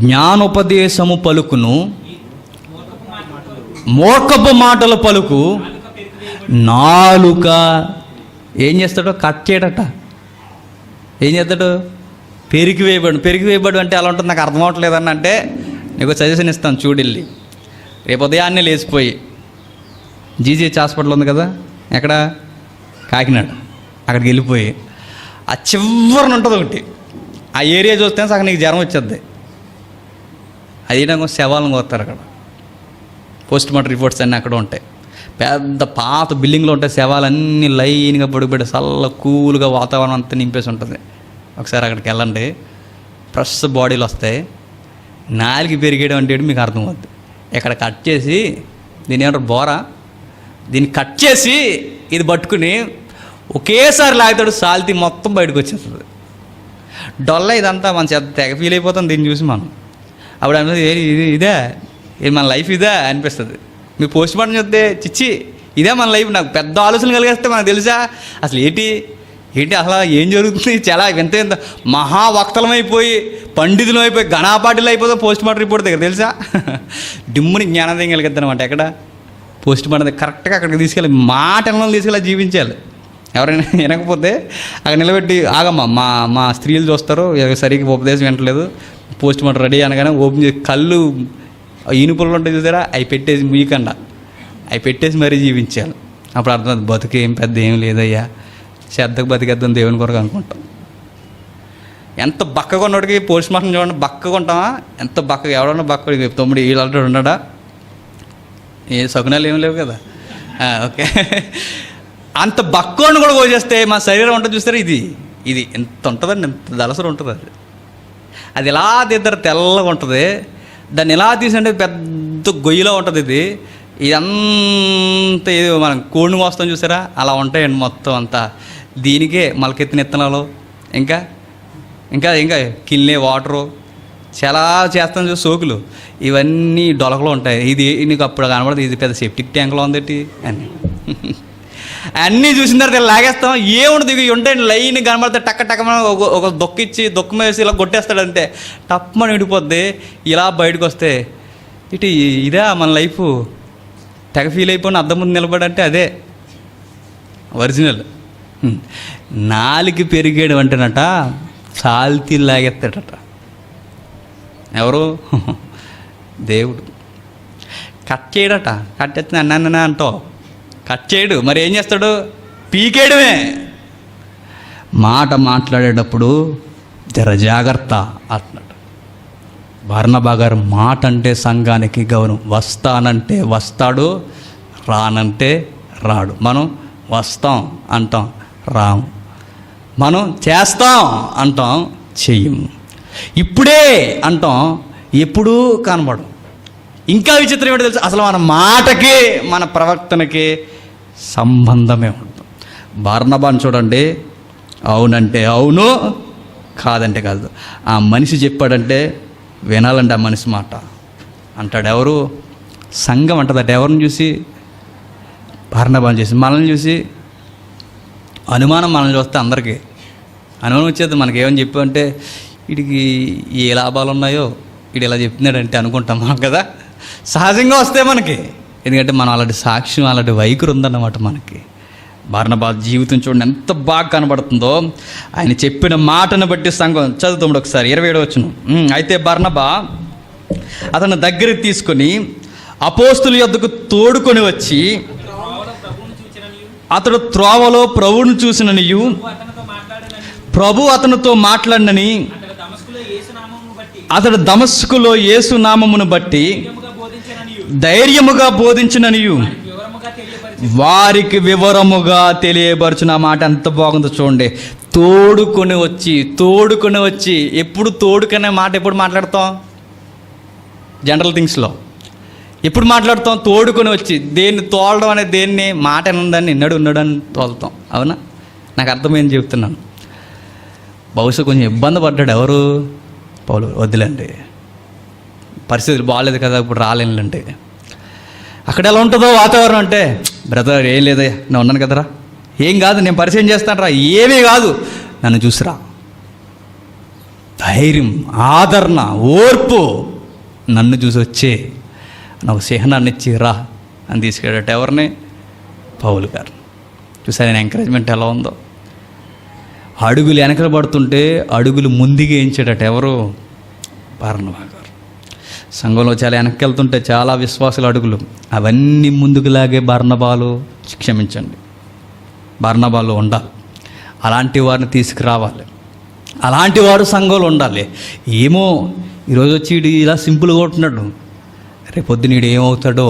జ్ఞానోపదేశము పలుకును, మూర్ఖపు మాటలు పలుకు నాలుక ఏం చేస్తాడో? కట్ చేయడట. ఏం చేస్తాడు? పెరికి వేయబడు అంటే అలా ఉంటుంది. నాకు అర్థం అవ్వట్లేదని అంటే నీకు సజెషన్ ఇస్తాను, చూడిల్లి. రేపు ఉదయాన్నే లేచిపోయి జీజీహెచ్ హాస్పిటల్ ఉంది కదా, ఎక్కడ, కాకినాడ, అక్కడికి వెళ్ళిపోయి ఆ చివరిన ఉంటుంది ఒకటి, ఆ ఏరియా చూస్తే సగం నీకు జ్వరం వచ్చేద్ది. అది నాకు శవాలను కోస్తారు అక్కడ, పోస్ట్ మార్టం రిపోర్ట్స్ అన్నీ అక్కడ ఉంటాయి. పెద్ద పాత బిల్డింగ్లో ఉంటాయి, శవాలన్నీ లైన్గా పొడిపెట్టి చల్ల కూల్గా వాతావరణం అంతా నింపేసి ఉంటుంది. ఒకసారి అక్కడికి వెళ్ళండి, ఫ్రెష్ బాడీలు వస్తాయి. నాలుగు పెరిగేయడం అంటే మీకు అర్థమవుద్ది. ఇక్కడ కట్ చేసి దీని ఏమంటారు, బోరా, దీన్ని కట్ చేసి ఇది పట్టుకుని ఒకేసారి లాగుతాడు, సాల్తీ మొత్తం బయటకు వచ్చేస్తుంది. డొల్ల ఇదంతా మన తెగ ఫీల్ అయిపోతాం దీన్ని చూసి మనం. అప్పుడు అనిపిస్తుంది ఇదే ఇది మన లైఫ్ ఇదే అనిపిస్తుంది. మీరు పోస్ట్ మార్టం చూస్తే చిచ్చి ఇదే మన లైఫ్. నాకు పెద్ద ఆలోచన కలిగేస్తే మనకు తెలుసా అసలు ఏంటి అసలు ఏం జరుగుతుంది. చాలా ఎంత మహావక్తలమైపోయి పండితులమైపోయి ఘనాపాటిలు అయిపోతే పోస్ట్ మార్టం రిపోర్ట్ దగ్గర తెలుసా. డిమ్ముని జ్ఞానోదయం కలిగిద్దనమాట. ఎక్కడ పోస్ట్ మార్టం దగ్గర కరెక్ట్గా అక్కడికి తీసుకెళ్ళి మాటలను తీసుకెళ్ళి జీవించాలి. ఎవరైనా వినకపోతే అక్కడ నిలబెట్టి ఆగమ్మా, మా స్త్రీలు చూస్తారు సరిగ్గా ఉపదేశం వినట్లేదు, పోస్ట్ మార్టం రెడీ అనగానే ఓపెన్ చేసి కళ్ళు ఈనుపుల్లో ఉంటాయి చూసారా, అవి పెట్టేసి మీకండా అవి పెట్టేసి మరీ జీవించాలి. అప్పుడు అర్థం బతుకు ఏం పెద్ద ఏం లేదయ్యా, శ్రద్ధకు బతికేద్దాం దేవుని కొరకు అనుకుంటాం. ఎంత బక్కగా ఉన్నోడికి పోస్ట్ మార్టం చూడండి, బక్కగా ఉంటామా, ఎంత బక్కగా ఎవడన్నా బక్క తమ్ముడు వీళ్ళంటూ ఉన్నాడా, ఏ సగునాలు ఏం లేవు కదా. ఓకే, అంత బక్కోని కూడా కోసేస్తే మా శరీరం ఉంటుంది చూస్తారా, ఇది ఎంత ఉంటుందండి, ఎంత దలసరు ఉంటుంది. అది ఎలా తీద్దరు తెల్లగా ఉంటుంది, దాన్ని ఎలా తీసంటే పెద్ద గొయ్యిలో ఉంటుంది. ఇదంతా ఇది మనం కోడిని కోస్తాం చూసారా, అలా ఉంటాయండి మొత్తం అంతా. దీనికే మొలకెత్తిన విత్తనాలు, ఇంకా ఇంకా ఇంకా కిల్నే వాటరు, చాలా చేస్తాం చూసి సోకులు, ఇవన్నీ డొలకలో ఉంటాయి. ఇది నీకు అప్పుడు కనబడదు, ఇది పెద్ద సెప్టిక్ ట్యాంక్లో ఉందేటి అని అన్నీ చూసిన తర్వాత లాగేస్తాం. ఏముండదు, ఇవి ఉంటాయండి లైన్ కనబడితే టక్క టక్కమని ఒక దొక్కిచ్చి దొక్కు వేసి ఇలా కొట్టేస్తాడు అంతే, టప్పమని విడిపోద్ది. ఇలా బయటకు వస్తే ఇదే మన లైఫ్. తెగ ఫీల్ అయిపోయిన అద్దం ముందు నిలబడంటే అదే ఒరిజినల్. నాలుగు పెరిగేడు అంటేనట సాల్తీ లాగెత్తాడట. ఎవరు? దేవుడు. కట్ చేయడట, కట్ ఎత్తిన అన్న అంటావు, కట్ చేయడు, మరి ఏం చేస్తాడు, పీకేయడమే. మాట మాట్లాడేటప్పుడు జర జాగ్రత్త అంటున్నాడు. బర్నబా గారు మాట అంటే సంఘానికి గౌరవం. వస్తానంటే వస్తాడు, రానంటే రాడు. మనం వస్తాం అంటాం, రాము. మనం చేస్తాం అంటాం, చెయ్యము. ఇప్పుడే అంటాం, ఎప్పుడూ కనబడం. ఇంకా విచిత్రం ఏంటో తెలుసు, అసలు మన మాటకి మన ప్రవర్తనకి సంబంధమే ఉంటుంది. బర్నబాను చూడండి, అవునంటే అవును, కాదంటే కాదు. ఆ మనిషి చెప్పాడంటే వినాలంటే ఆ మనిషి మాట అంటాడు. ఎవరు? సంఘం అంటదట. ఎవరిని చూసి? బర్నబాను చూసి. మనల్ని చూసి అనుమానం, మనల్ని చూస్తే అందరికీ అనుమానం వచ్చేది. మనకేమని చెప్పామంటే వీడికి ఏ లాభాలు ఉన్నాయో వీడు ఇలా చెప్తున్నాడంటే అనుకుంటాం మనం కదా, సహజంగా వస్తే మనకి. ఎందుకంటే మనం అలాంటి సాక్ష్యం, అలాంటి వైఖరి ఉందన్నమాట మనకి. బర్నబా జీవితం చూడండి ఎంత బాగా కనబడుతుందో. ఆయన చెప్పిన మాటను బట్టి సంఘం. చదువుతాడు ఒకసారి 27వ వచనం. అయితే బర్నబా అతను దగ్గరికి తీసుకొని అపోస్తుల యొద్దకు తోడుకొని వచ్చి, అతడు త్రోవలో ప్రభువును చూసిననియు ప్రభు అతనితో మాట్లాడినని, అతడు దమస్కులో యేసు నామమును బట్టి ధైర్యముగా బోధించిననియు వారికి వివరముగా తెలియబరుచిన. మాట ఎంత బాగుందో చూడండి. తోడుకొని వచ్చి. ఎప్పుడు తోడుకనే మాట ఎప్పుడు మాట్లాడతాం? జనరల్ థింగ్స్లో ఎప్పుడు మాట్లాడతాం? తోడుకొని వచ్చి. దేన్ని తోలడం అనేది, దేన్ని మాట ఉందని ఉన్నాడు అని తోలుతాం. అవునా? నాకు అర్థమైంది చెప్తున్నాను. బహుశా కొంచెం ఇబ్బంది పడ్డాడు. ఎవరు? పౌలు. వద్దులేండి, పరిస్థితులు బాగాలేదు కదా, ఇప్పుడు రాలేనులేండి. అక్కడ ఎలా ఉంటుందో వాతావరణం అంటే, బ్రదర్ ఏం లేదయ్యా, నేను ఉన్నాను కదరా, ఏం కాదు, నేను పరిచయం చేస్తాను రా, ఏమీ కాదు, నన్ను చూసిరా. ధైర్యం, ఆదరణ, ఓర్పు, నన్ను చూసి వచ్చే నాకు చిహ్నాన్ని ఇచ్చి రా అని తీసుకెళ్ళాడు. ఎవరిని? పౌలు గారు. చూసారు నేను ఎంకరేజ్మెంట్ ఎలా ఉందో. అడుగులు వెనకలు పడుతుంటే అడుగులు ముందుగా వేయించాడట. ఎవరు? బర్నబా గారు. సంఘంలో చాలా వెనక్కి వెళ్తుంటే చాలా విశ్వాసుల అడుగులు అవన్నీ ముందుకులాగే బర్నబాలు క్షమించండి, బర్నబాలు ఉండాలి. అలాంటి వారిని తీసుకురావాలి, అలాంటి వారు సంఘంలో ఉండాలి. ఏమో ఈరోజు వచ్చి వీడు ఇలా సింపుల్గా ఉంటున్నాడు, రేపొద్దున వీడు ఏమవుతాడో,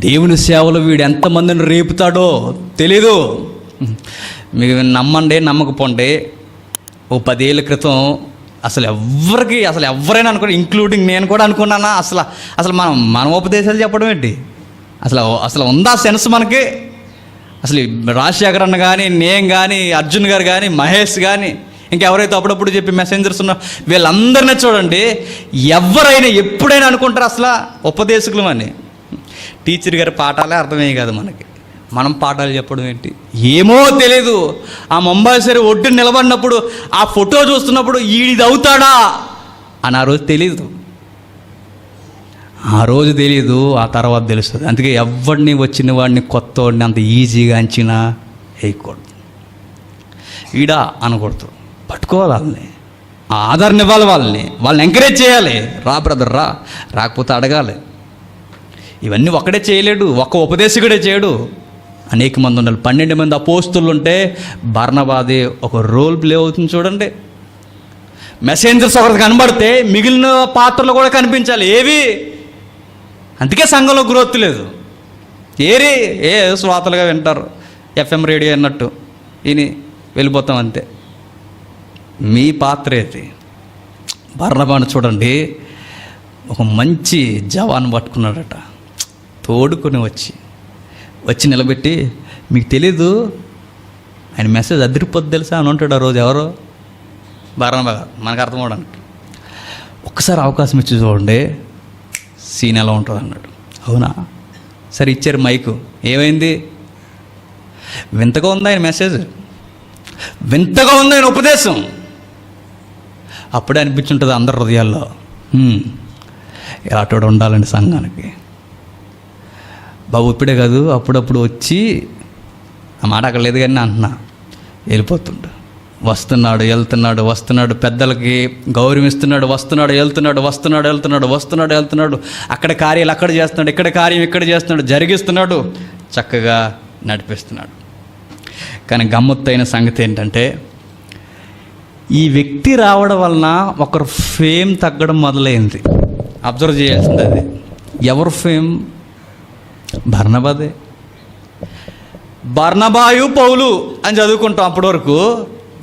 దేవుని సేవలో వీడు ఎంతమందిని రేపుతాడో తెలీదు. మీకు నమ్మండి నమ్మకపోండి, ఓ 10 ఏళ్ళ క్రితం అసలు ఎవరైనా అనుకో, ఇంక్లూడింగ్ నేను కూడా అనుకున్నానా, అసలు మనం ఉపదేశాలు చెప్పడం ఏంటి, అసలు ఉందా సెన్స్ మనకి? అసలు రాజశేఖర్ అన్న కానీ, నేను కానీ, అర్జున్ గారు కానీ, మహేష్ కానీ, ఇంకెవరైతే అప్పుడప్పుడు చెప్పి మెసెంజర్స్ ఉన్నా వీళ్ళందరినీ చూడండి, ఎవరైనా ఎప్పుడైనా అనుకుంటారు అసలు ఉపదేశకులు అని. టీచర్ గారి పాఠాలే అర్థమయ్యే కాదు మనకి, మనం పాఠాలు చెప్పడం ఏంటి ఏమో తెలీదు. ఆ ముంబై సరే ఒడ్డున నిలబడినప్పుడు ఆ ఫోటో చూస్తున్నప్పుడు ఈడిది అవుతాడా అని ఆ రోజు తెలీదు, ఆ తర్వాత తెలుస్తుంది. అందుకే ఎవరిని వచ్చిన వాడిని కొత్త వాడిని అంత ఈజీగా అంచినా వేయకూడదు, ఈడా అనకూడదు, పట్టుకోవాలి వాళ్ళని, ఆదరణ ఇవ్వాలి, వాళ్ళని ఎంకరేజ్ చేయాలి. రా బ్రదర్ రా, రాకపోతే అడగాలి. ఇవన్నీ ఒక్కడే చేయలేడు, ఒక్క ఉపదేశకుడే చేయడు, అనేక మంది ఉండాలి. 12 మంది అపోస్తులు ఉంటే బర్నబాది ఒక రోల్ ప్లే అవుతుంది చూడండి. మెసెంజర్స్ ఒకరికి కనబడితే మిగిలిన పాత్రలు కూడా కనిపించాలి. ఏవి? అందుకే సంఘంలో గ్రోత్ లేదు. ఏ శ్రోతలుగా వింటారు, FM రేడియో అన్నట్టు విని వెళ్ళిపోతాం అంతే. మీ పాత్ర ఏది? బర్నబాను చూడండి, ఒక మంచి జవాన్ పట్టుకున్నాడట, తోడుకొని వచ్చి నిలబెట్టి, మీకు తెలీదు ఆయన మెసేజ్ అదిరిపోద్ది తెలుసా అని ఉంటాడు ఆ రోజు. ఎవరో బర్నబా, మనకు అర్థం అవడానికి. ఒక్కసారి అవకాశం ఇచ్చి చూడండి సీన్ ఎలా ఉంటుంది అన్నాడు. అవునా సరే ఇచ్చారు మైకు, ఏమైంది? వింతగా ఉంది ఆయన మెసేజ్, వింతగా ఉంది ఆయన ఉపదేశం. అప్పుడే అనిపించుంటుంది అందరి హృదయాల్లో, అటు ఉండాలండి సంఘానికి. బాబు ఇప్పుడే కాదు అప్పుడప్పుడు వచ్చి, ఆ మాట అక్కడ లేదు కానీ అంటున్నా, వెళ్ళిపోతుండు, వస్తున్నాడు వెళ్తున్నాడు, పెద్దలకి గౌరవిస్తున్నాడు, వెళ్తున్నాడు, అక్కడ కార్యాలు అక్కడ చేస్తున్నాడు, ఇక్కడ కార్యం ఇక్కడ చేస్తున్నాడు, జరిగిస్తున్నాడు, చక్కగా నడిపిస్తున్నాడు. కానీ గమ్మత్తైన సంగతి ఏంటంటే, ఈ వ్యక్తి రావడం వలన ఒకరు ఫేమ్ తగ్గడం మొదలైంది. అబ్జర్వ్ చేయాల్సింది అది. ఎవరు ఫేమ్? బర్నబాదే. బర్నబాయు పౌలు అని చదువుకుంటాం అప్పటి వరకు.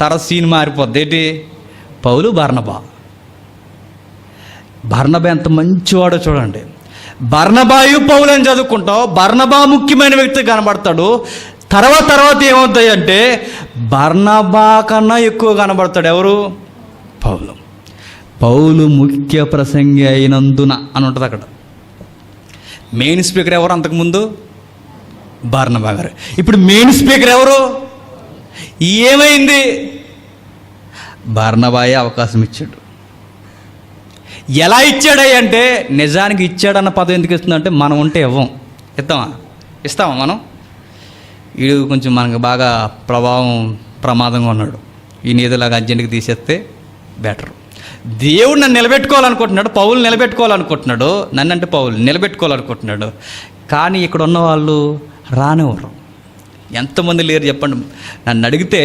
తర్వాత సీన్ మారిపోద్ది. ఏంటి? పౌలు బర్నబా. బర్నబా ఎంత మంచివాడో చూడండి. బర్నబాయు పౌలు అని చదువుకుంటాం, బర్నబా ముఖ్యమైన వ్యక్తి కనబడతాడు. తర్వాత ఏమవుతాయి అంటే బర్నబా కన్నా ఎక్కువ కనబడతాడు. ఎవరు? పౌలు ముఖ్య ప్రసంగి అయినందున అని ఉంటుంది అక్కడ. మెయిన్ స్పీకర్ ఎవరు? అంతకుముందు బర్నబా గారు. ఇప్పుడు మెయిన్ స్పీకర్ ఎవరు? ఏమైంది? బర్నబాయే అవకాశం ఇచ్చాడు. ఎలా ఇచ్చాడయ్య అంటే, నిజానికి ఇచ్చాడన్న పదం ఎందుకు ఇస్తుందంటే, మనం ఉంటే ఇస్తామా మనం? వీడు కొంచెం మనకు బాగా ప్రమాదంగా ఉన్నాడు, ఈ నీదిలాగా అర్జెంట్కి తీసేస్తే బెటర్. దేవుడు నన్ను నిలబెట్టుకోవాలనుకుంటున్నాడు, పౌలు నిలబెట్టుకోవాలనుకుంటున్నాడు, నన్నంటే పౌలు నిలబెట్టుకోవాలనుకుంటున్నాడు. కానీ ఇక్కడ ఉన్న వాళ్ళు రానివ్వరు. ఎంతమంది లేరు చెప్పండి? నన్ను అడిగితే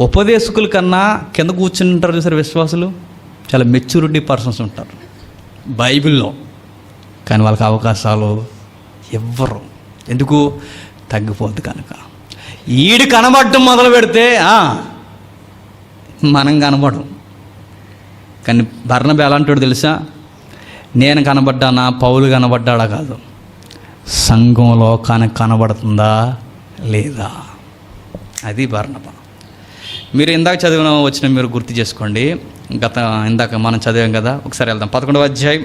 ఉపదేశకుల కన్నా కింద కూర్చుని ఉంటారు చూసారు విశ్వాసులు, చాలా మెచ్యూరిటీ పర్సన్స్ ఉంటారు బైబిల్లో. కానీ వాళ్ళకి అవకాశాలు ఇవ్వరు. ఎందుకు? తగ్గిపోద్ది కనుక. ఈడు కనబడటం మొదలు పెడితే మనం కనబడం. కానీ బర్నబా ఎలాంటాడు తెలుసా? నేను కనబడ్డానా, పౌలు కనబడ్డాడా కాదు, సంఘంలో కనబడుతుందా లేదా, అది బర్నబా. మీరు ఇందాక వచ్చిన మీరు గుర్తు చేసుకోండి. ఇందాక మనం చదివాం కదా, ఒకసారి వెళ్దాం. 11వ అధ్యాయం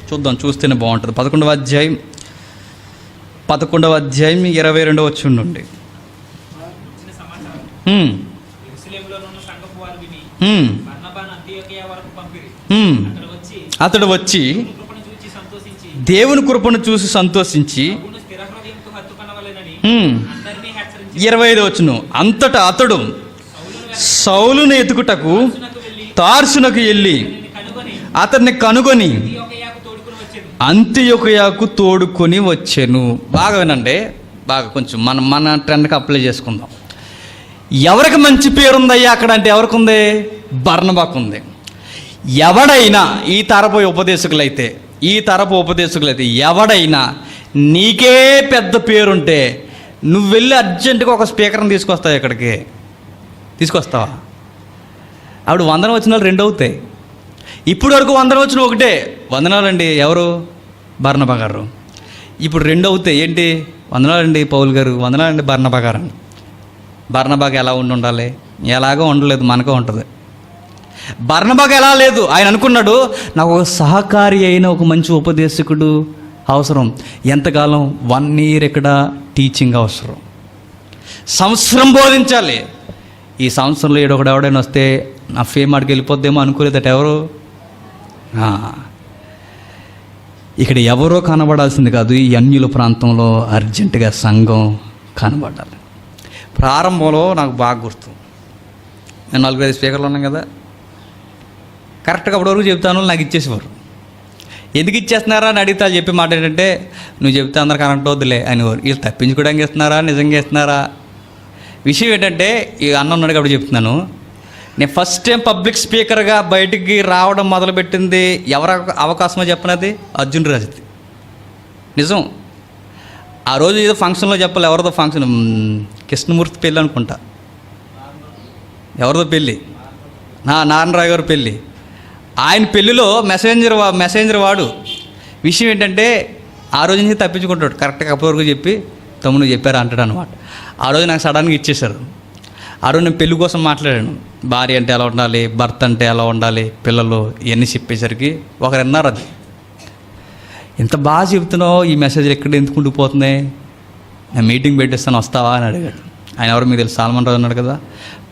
చూద్దాం, చూస్తేనే బాగుంటుంది. 11వ అధ్యాయం 22వ వచనం నుండి. అతడు వచ్చి దేవుని కృపను చూసి సంతోషించి 25వ వచనం, అంతటా అతడు సౌలును ఎతుకుటకు తార్సునకు వెళ్ళి అతన్ని కనుగొని అంతియొకయాకు తోడుకొని వచ్చెను. బాగా వినండి, బాగా కొంచెం మన ట్రెండ్కి అప్లై చేసుకుందాం. ఎవరికి మంచి పేరుందయ్యా అక్కడ అంటే ఎవరికి ఉంది? బర్నబాకు ఉంది. ఎవడైనా ఈ తరపు ఉపదేశకులైతే ఎవడైనా నీకే పెద్ద పేరుంటే నువ్వు వెళ్ళి అర్జెంటుగా ఒక స్పీకర్ని తీసుకొస్తావు. ఇక్కడికి తీసుకొస్తావా? అప్పుడు వందనం వచ్చిన వాళ్ళు 2 అవుతాయి. ఇప్పుడు వరకు వందనం వచ్చిన ఒకటే, వందనాలండి ఎవరు? బర్నబా గారు. ఇప్పుడు 2 అవుతాయి. ఏంటి? వందనాలండి పౌలు గారు, వందనాలండి బర్నబా గారు అని. బర్నబాకి ఎలా ఉండాలి? ఎలాగో ఉండలేదు, మనకో ఉంటుంది. బర్నబాకి ఎలా లేదు? ఆయన అనుకున్నాడు, నాకు ఒక సహకారి అయిన ఒక మంచి ఉపదేశకుడు అవసరం. ఎంతకాలం? 1 year ఇక్కడ టీచింగ్ అవసరం. సంవత్సరం బోధించాలి. ఈ సంవత్సరంలో ఎవడైనా వస్తే నా ఫేమ్ ఆడికి వెళ్ళిపోద్దేమో అనుకోలేదట ఎవరు. ఇక్కడ ఎవరో కనబడాల్సింది కాదు, ఈ అన్యుల ప్రాంతంలో అర్జెంటుగా సంఘం కనబడాలి. ప్రారంభంలో నాకు బాగా గుర్తు, నేను 4-5 స్పీకర్లు ఉన్నాం కదా, కరెక్ట్గా అప్పటివరకు చెప్తాను, నాకు ఇచ్చేసేవారు. ఎందుకు ఇచ్చేస్తున్నారా అని అడిగితే చెప్పే మాట ఏంటంటే, నువ్వు చెప్తే అందరు కరెంట్ వద్దులే అనేవారు. వీళ్ళు తప్పించుకోవడానికి ఇస్తున్నారా, నిజంగా ఇస్తున్నారా? విషయం ఏంటంటే, ఈ అన్న ఉన్నాడు కాబట్టి చెప్తున్నాను. నేను ఫస్ట్ టైం పబ్లిక్ స్పీకర్గా బయటికి రావడం మొదలుపెట్టింది ఎవరు అవకాశమో చెప్పినది? అర్జున్ రాజుది. నిజం. ఆ రోజు ఏదో ఫంక్షన్లో చెప్పాలి, ఎవరిదో ఫంక్షన్, కృష్ణమూర్తి పెళ్ళి అనుకుంటా, ఎవరిదో పెళ్ళి, నారాయణరావు గారు పెళ్ళి. ఆయన పెళ్ళిలో మెసెంజర్ వాడు. విషయం ఏంటంటే, ఆ రోజు నుంచి తప్పించుకుంటాడు. కరెక్ట్గా అప్పటివరకు చెప్పి తమ్ముడు చెప్పారు అంటాడు అనమాట. ఆ రోజు నాకు సడన్గా ఇచ్చేశారు. ఆ రోజు నేను పెళ్ళి కోసం మాట్లాడాను. భార్య అంటే ఎలా ఉండాలి, భర్త అంటే ఎలా ఉండాలి, పిల్లలు ఇవన్నీ చెప్పేసరికి ఒకరు అన్నారు, అది ఇంత బాగా చెప్తున్నావు, ఈ మెసేజ్లు ఎక్కడ ఎందుకు ఉండిపోతున్నాయి, నేను మీటింగ్ పెట్టిస్తాను వస్తావా అని అడిగాడు. ఆయన ఎవరు మీకు తెలుసు? సాల్మన్ రాజు అన్నాడు కదా.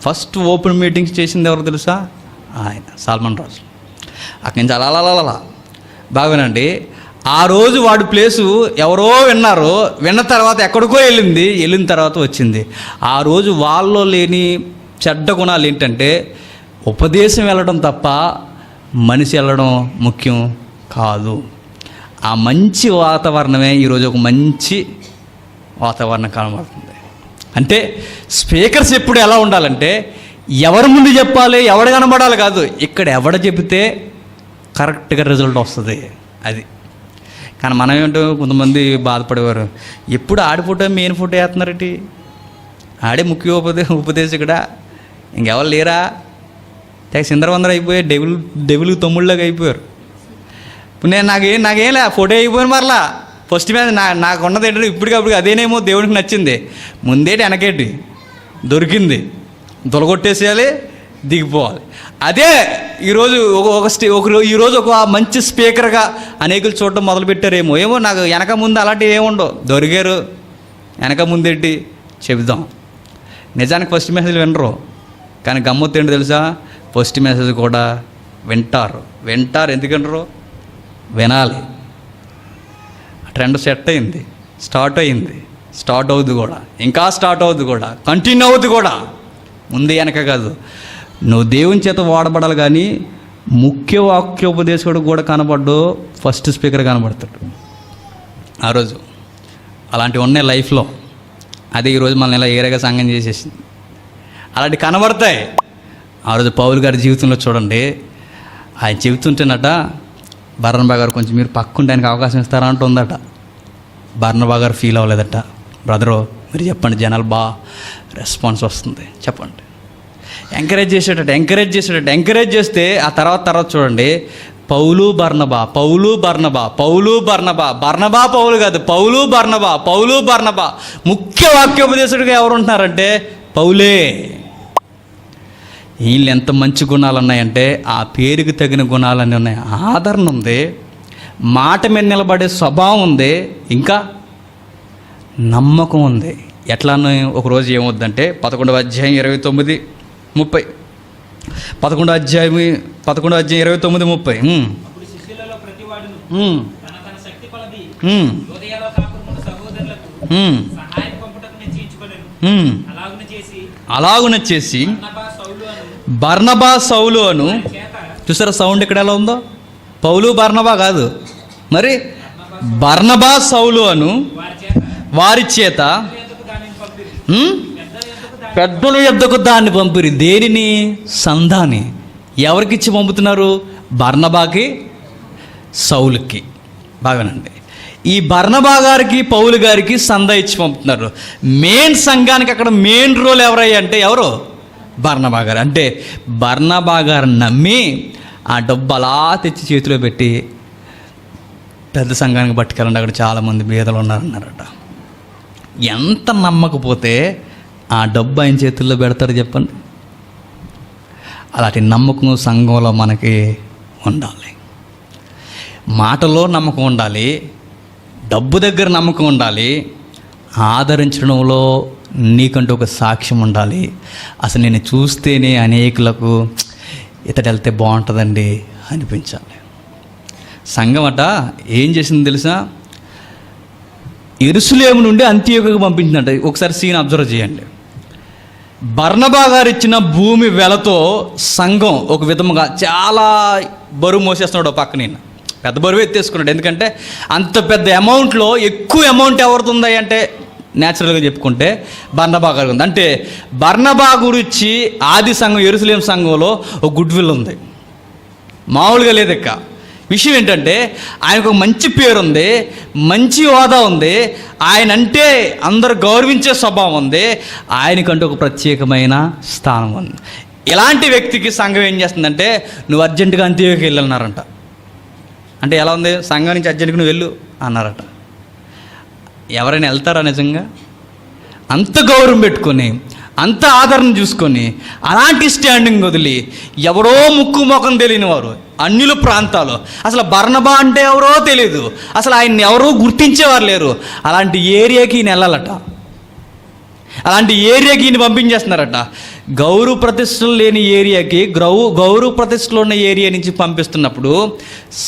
ఫస్ట్ ఓపెన్ మీటింగ్స్ చేసింది ఎవరు తెలుసా? ఆయన సాల్మన్ రాజు. అక్కడి నుంచి అలా బాగానండి. ఆ రోజు వాడి ప్లేసు ఎవరో విన్నారు, విన్న తర్వాత ఎక్కడికో వెళ్ళిన తర్వాత వచ్చింది. ఆ రోజు వాళ్ళలో లేని చెడ్డ గుణాలు ఏంటంటే, ఉపదేశం వెళ్ళడం తప్ప మనిషి వెళ్ళడం ముఖ్యం కాదు. ఆ మంచి వాతావరణమే ఈరోజు ఒక మంచి వాతావరణం కనబడుతుంది. అంటే స్పీకర్స్ ఎప్పుడు ఎలా ఉండాలంటే, ఎవరి ముందు చెప్పాలి, ఎవడు కనబడాలి కాదు, ఇక్కడ ఎవడ చెబితే కరెక్ట్గా రిజల్ట్ వస్తుంది అది. కానీ మనం ఏంటో కొంతమంది బాధపడేవారు, ఎప్పుడు ఆడి ఫోటో మెయిన్ ఫోటో వేస్తున్నారటి, ఆడే ముఖ్య ఉపదేశకుడా, ఇంకెవరు లేరా, తెగ సిందరవందర అయిపోయారు, డెవిల్ తమ్ముళ్ళగా అయిపోయారు. ఇప్పుడు నేను నాకేం లే, ఫోటో అయిపోయాను మరలా. ఫస్ట్ మీద నాకు ఉన్నది ఏంటంటే, ఇప్పటికప్పుడు అదేనేమో దేవుడికి నచ్చింది, ముందేటి వెనకేటి దొరికింది, దొలగొట్టేసేయాలి, దిగిపోవాలి. అదే ఈరోజు ఈరోజు ఒక మంచి స్పీకర్గా అనేకులు చూడటం మొదలుపెట్టారేమో. ఏమో నాకు వెనక ముందు అలాంటివి ఏముండవు, దొరికారు వెనక ముందేంటి చెబుదాం. నిజానికి ఫస్ట్ మెసేజ్ వినరు, కానీ గమ్మత్తు ఏంటో తెలుసా, ఫస్ట్ మెసేజ్ కూడా వింటారు. ఎందుకు వినరు? వినాలి. ట్రెండ్ సెట్ అయింది, స్టార్ట్ అవుద్ది కూడా, ఇంకా స్టార్ట్ అవుద్ది కూడా, కంటిన్యూ అవుద్ది కూడా. ముందు వెనక కాదు, నువ్వు దేవుని చేత వాడబడాలి. కానీ ముఖ్య వాక్యోపదేశకుడు కూడా కనబడ్డు, ఫస్ట్ స్పీకర్ కనబడతాడు. ఆ రోజు అలాంటివి ఉన్నాయి లైఫ్లో. అదే ఈరోజు మనల్ని ఇలా ఏరేగా సంఘం చేసేసింది. అలాంటివి కనబడతాయి. ఆ రోజు పౌలు గారి జీవితంలో చూడండి, ఆయన చెబుతుంటేనట, బర్నబా గారు కొంచెం మీరు పక్కుంటే ఆయనకు అవకాశం ఇస్తారా అంటుందట. బర్నబా గారు ఫీల్ అవ్వలేదట, బ్రదరు మీరు చెప్పండి, జనాలు బాగా రెస్పాన్స్ వస్తుంది, చెప్పండి. ఎంకరేజ్ చేస్తే ఆ తర్వాత చూడండి, పౌలు బర్నబా, బర్నబా పౌలు కాదు, పౌలు బర్నబా. ముఖ్య వాక్యోపదేశుడిగా ఎవరు ఉంటున్నారంటే పౌలే. వీళ్ళు ఎంత మంచి గుణాలు ఉన్నాయంటే, ఆ పేరుకి తగిన గుణాలన్నీ ఉన్నాయి. ఆదరణ ఉంది, మాట మీద నిలబడే స్వభావం ఉంది, ఇంకా నమ్మకం ఉంది. ఎట్లా ఒకరోజు ఏమవుద్దంటే 11వ అధ్యాయం 29-30, 11వ అధ్యాయం 29-30. అలాగున చేసి బర్నబా సౌలు అను. చూసారా సౌండ్ ఇక్కడ ఎలా ఉందో? పౌలు బర్నబా కాదు, మరి బర్నబా సౌలు అను వారి చేత పెద్దల యొద్దకు దాన్ని పంపిరి. దేనిని? సంధాని. ఎవరికిచ్చి పంపుతున్నారు? బర్నబాకి, సౌలుకి. బాగానండి. ఈ బర్నబా గారికి పౌలు గారికి సందా ఇచ్చి పంపుతున్నారు. మెయిన్ సంఘానికి అక్కడ మెయిన్ రోల్ ఎవరయ్యా అంటే ఎవరు? బర్నబా గారు. అంటే బర్నబా గారు నమ్మి ఆ డబ్బు అలా తెచ్చి చేతిలో పెట్టి పెద్ద సంఘానికి పట్టుకెళ్ళండి, అక్కడ చాలామంది బీదలు ఉన్నారన్నారట. ఎంత నమ్మకపోతే ఆ డబ్బు ఆయన చేతుల్లో పెడతారు చెప్పండి. అలాంటి నమ్మకం సంఘంలో మనకి ఉండాలి. మాటలో నమ్మకం ఉండాలి, డబ్బు దగ్గర నమ్మకం ఉండాలి, ఆదరించడంలో నీకంటూ ఒక సాక్ష్యం ఉండాలి. అసలు నేను చూస్తేనే అనేకులకు ఇతడు వెళ్తే బాగుంటుందండి అనిపించాలి. సంఘం అట ఏం చేసింది తెలుసా? యెరూషలేము నుండి అంతియోకుకు పంపించిందంట. ఒకసారి సీన్ అబ్జర్వ్ చేయండి. బర్నబా గారు ఇచ్చిన భూమి వెలతో సంఘం ఒక విధముగా చాలా బరువు మోసేస్తున్నాడు. పక్కన పెద్ద బరువు ఎత్తేసుకున్నాడు. ఎందుకంటే అంత పెద్ద అమౌంట్లో ఎక్కువ అమౌంట్ ఎవరిది ఉంది అంటే న్యాచురల్గా చెప్పుకుంటే బర్నబా గారికి ఉంది. అంటే బర్నబా గురించి ఆది సంఘం యెరూషలేము సంఘంలో ఒక గుడ్ విల్ ఉంది, మామూలుగా లేదు. ఇక విషయం ఏంటంటే ఆయనకు ఒక మంచి పేరు ఉంది, మంచి హోదా ఉంది, ఆయన అంటే అందరు గౌరవించే స్వభావం ఉంది, ఆయనకంటూ ఒక ప్రత్యేకమైన స్థానం ఉంది. ఇలాంటి వ్యక్తికి సంఘం ఏం చేస్తుందంటే నువ్వు అర్జెంటుగా అంత్యోకి వెళ్ళన్నారంట. అంటే ఎలా ఉంది? సంఘం నుంచి అర్జెంటుగా నువ్వు వెళ్ళు అన్నారట. ఎవరైనా వెళ్తారా నిజంగా? అంత గౌరవం పెట్టుకొని, అంత ఆదరణ చూసుకొని, అలాంటి స్టాండింగ్ వదిలి ఎవరో ముక్కు ముఖం తెలియని వారు అన్యుల ప్రాంతాలు, అసలు బర్నబా అంటే ఎవరో తెలియదు, అసలు ఆయన్ని ఎవరో గుర్తించేవారు లేరు, అలాంటి ఏరియాకి ఈయన వెళ్ళాలట. అలాంటి ఏరియాకి ఈయన పంపించేస్తున్నారట. గౌరవ ప్రతిష్టలు లేని ఏరియాకి గౌరవ ప్రతిష్టలు ఉన్న ఏరియా నుంచి పంపిస్తున్నప్పుడు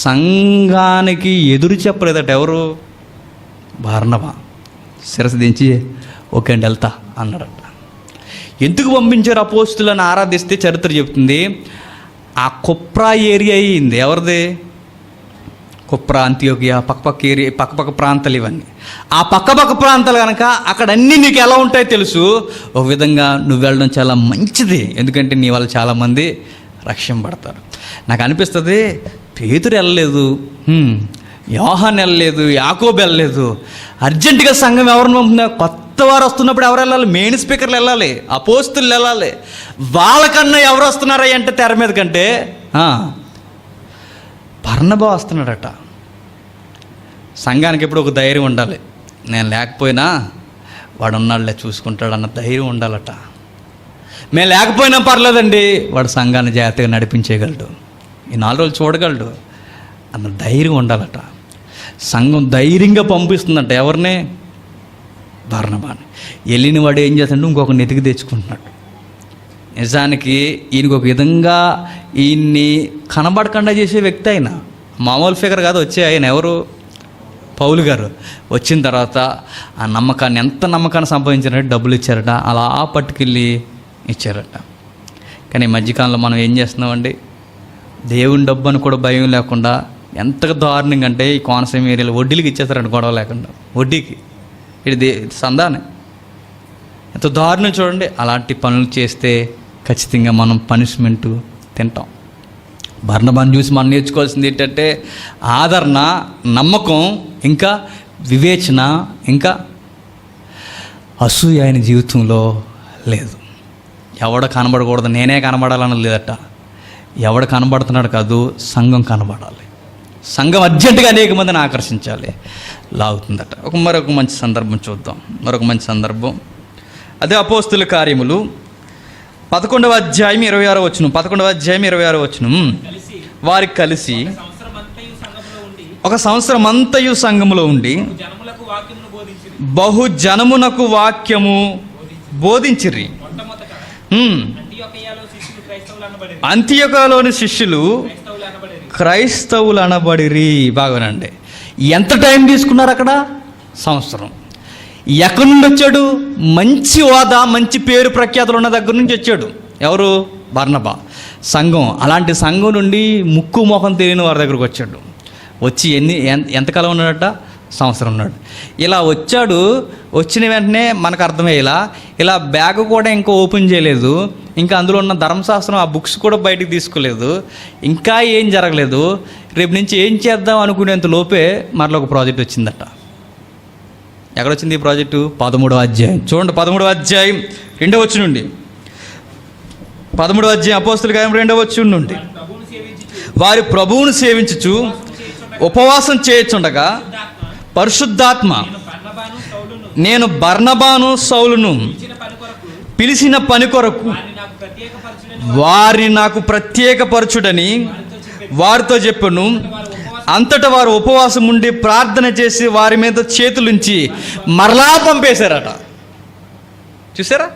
సంఘానికి ఎదురు చెప్పలేదట ఎవరు? బర్నబా శిరస్సు దించి ఓకే అండి వెళ్తా అన్నారట. ఎందుకు పంపించారు అపోస్తులను ఆరాధిస్తే చరిత్ర చెబుతుంది. ఆ కుప్రా ఏరియా అయింది ఎవరిది? కుప్రా, అంతియోకియా, పక్కపక్క ప్రాంతాలు ఇవన్నీ. ఆ పక్కపక్క ప్రాంతాలు కనుక అక్కడ అన్నీ నీకు ఎలా ఉంటాయో తెలుసు. ఒక విధంగా నువ్వు వెళ్ళడం చాలా మంచిది, ఎందుకంటే నీ వల్ల చాలామంది రక్షింపబడతారు. నాకు అనిపిస్తుంది పేతురు వెళ్ళలేదు, యోహాను వెళ్ళలేదు, యాకోబు వెళ్ళలేదు. అర్జెంటుగా సంఘం ఎవరిని పంపుతుందా? కొత్త వారు వస్తున్నప్పుడు ఎవరు వెళ్ళాలి? మెయిన్ స్పీకర్లు వెళ్ళాలి, అపోస్తులు వెళ్ళాలి. వాళ్ళకన్నా ఎవరు వస్తున్నారా అంటే తెర మీద కంటే బర్నబా వస్తున్నాడట. సంఘానికి ఎప్పుడు ఒక ధైర్యం ఉండాలి. నేను లేకపోయినా వాడు ఉన్నాడులే చూసుకుంటాడు అన్న ధైర్యం ఉండాలట. మేము లేకపోయినా పర్లేదండి, వాడు సంఘాన్ని జాగ్రత్తగా నడిపించేయగలడు, ఈ 4 రోజులు చూడగలడు అన్న ధైర్యం ఉండాలట. సంఘం ధైర్యంగా పంపిస్తుందంట ఎవరిని? బర్నబాని. వెళ్ళిన వాడు ఏం చేస్తాడు? ఇంకొక నెతికి తెచ్చుకుంటున్నాడు. నిజానికి ఈయనకు ఒక విధంగా ఈయన్ని కనబడకుండా చేసే వ్యక్తి ఆయన, మామూలు ఫిగర్ కాదు. వచ్చే ఆయన ఎవరు? పౌలు గారు. వచ్చిన తర్వాత ఆ నమ్మకాన్ని, ఎంత నమ్మకాన్ని సంపాదించారంటే డబ్బులు ఇచ్చారట, అలా పట్టుకెళ్ళి ఇచ్చారట. కానీ ఈ మధ్యకాలంలో మనం ఏం చేస్తున్నామండి? దేవుని డబ్బు అని కూడా భయం లేకుండా ఎంత దారుణంగా అంటే ఈ కోనసీమ ఏరియాలో వడ్డీలకి ఇచ్చేస్తారంట గొడవ లేకుండా. వడ్డీకి ఇది సందానే ఎంత దారుణం చూడండి. అలాంటి పనులు చేస్తే ఖచ్చితంగా మనం పనిష్మెంటు తింటాం. బర్నబాని చూసి మనం నేర్చుకోవాల్సింది ఏంటంటే ఆదరణ, నమ్మకం, ఇంకా వివేచన, ఇంకా అసూయ ఆయన జీవితంలో లేదు. ఎవడ కనబడకూడదు, నేనే కనబడాలన్నది లేదట. ఎవడ కనబడుతున్నాడు కాదు, సంఘం కనబడాలి. సంఘం అర్జెంటుగా అనేక మందిని ఆకర్షించాలి, లాగుతుందట. మరొక మంచి సందర్భం చూద్దాం. మరొక మంచి సందర్భం అదే అపోస్తుల కార్యములు 11వ అధ్యాయం 26వ వచనం. 11వ అధ్యాయం 26వ వచనం. వారికి కలిసి ఒక సంవత్సరం అంతయు సంఘములో ఉండి బహు జనమునకు వాక్యము బోధించిరి. అంతియోకయలోని శిష్యులు క్రైస్తవులు అనబడిరి. బాగానండి. ఎంత టైం తీసుకున్నారు అక్కడ? సంవత్సరం. ఎక్కడి నుండి వచ్చాడు? మంచి హోదా, మంచి పేరు ప్రఖ్యాతులు ఉన్న దగ్గర నుంచి వచ్చాడు. ఎవరు? బర్నబా. సంఘం, అలాంటి సంఘం నుండి ముక్కు మొహం తెలియని వారి దగ్గరకు వచ్చాడు. వచ్చి ఎంతకాలం ఉన్నాడట? సంవత్సరం ఉన్నాడు. ఇలా వచ్చాడు. వచ్చిన వెంటనే మనకు అర్థమయ్యేలా ఇలా బ్యాగ్ కూడా ఇంకా ఓపెన్ చేయలేదు, ఇంకా అందులో ఉన్న ధర్మశాస్త్రం ఆ బుక్స్ కూడా బయటికి తీసుకోలేదు, ఇంకా ఏం జరగలేదు. రేపు నుంచి ఏం చేద్దాం అనుకునేంత లోపే మరలా ఒక ప్రాజెక్ట్ వచ్చిందట. ఎక్కడొచ్చింది ఈ ప్రాజెక్టు? 13వ అధ్యాయం చూడండి. 13వ అధ్యాయం 2వ వచనం నుండి. 13వ అధ్యాయం అపోస్తలుల కార్యం 2వ వచనం నుండి. వారి ప్రభువును సేవించుచు ఉపవాసం చేయుచుండగా పరిశుద్ధాత్మ నేను బర్నబాను సౌలును పిలిచిన పని కొరకు వారిని నాకు ప్రత్యేకపరచుడని వారితో చెప్పాను. అంతటా వారు ఉపవాసం ఉండి ప్రార్థన చేసి వారి మీద చేతులుంచి మరలా పంపేశారట. చూసారా?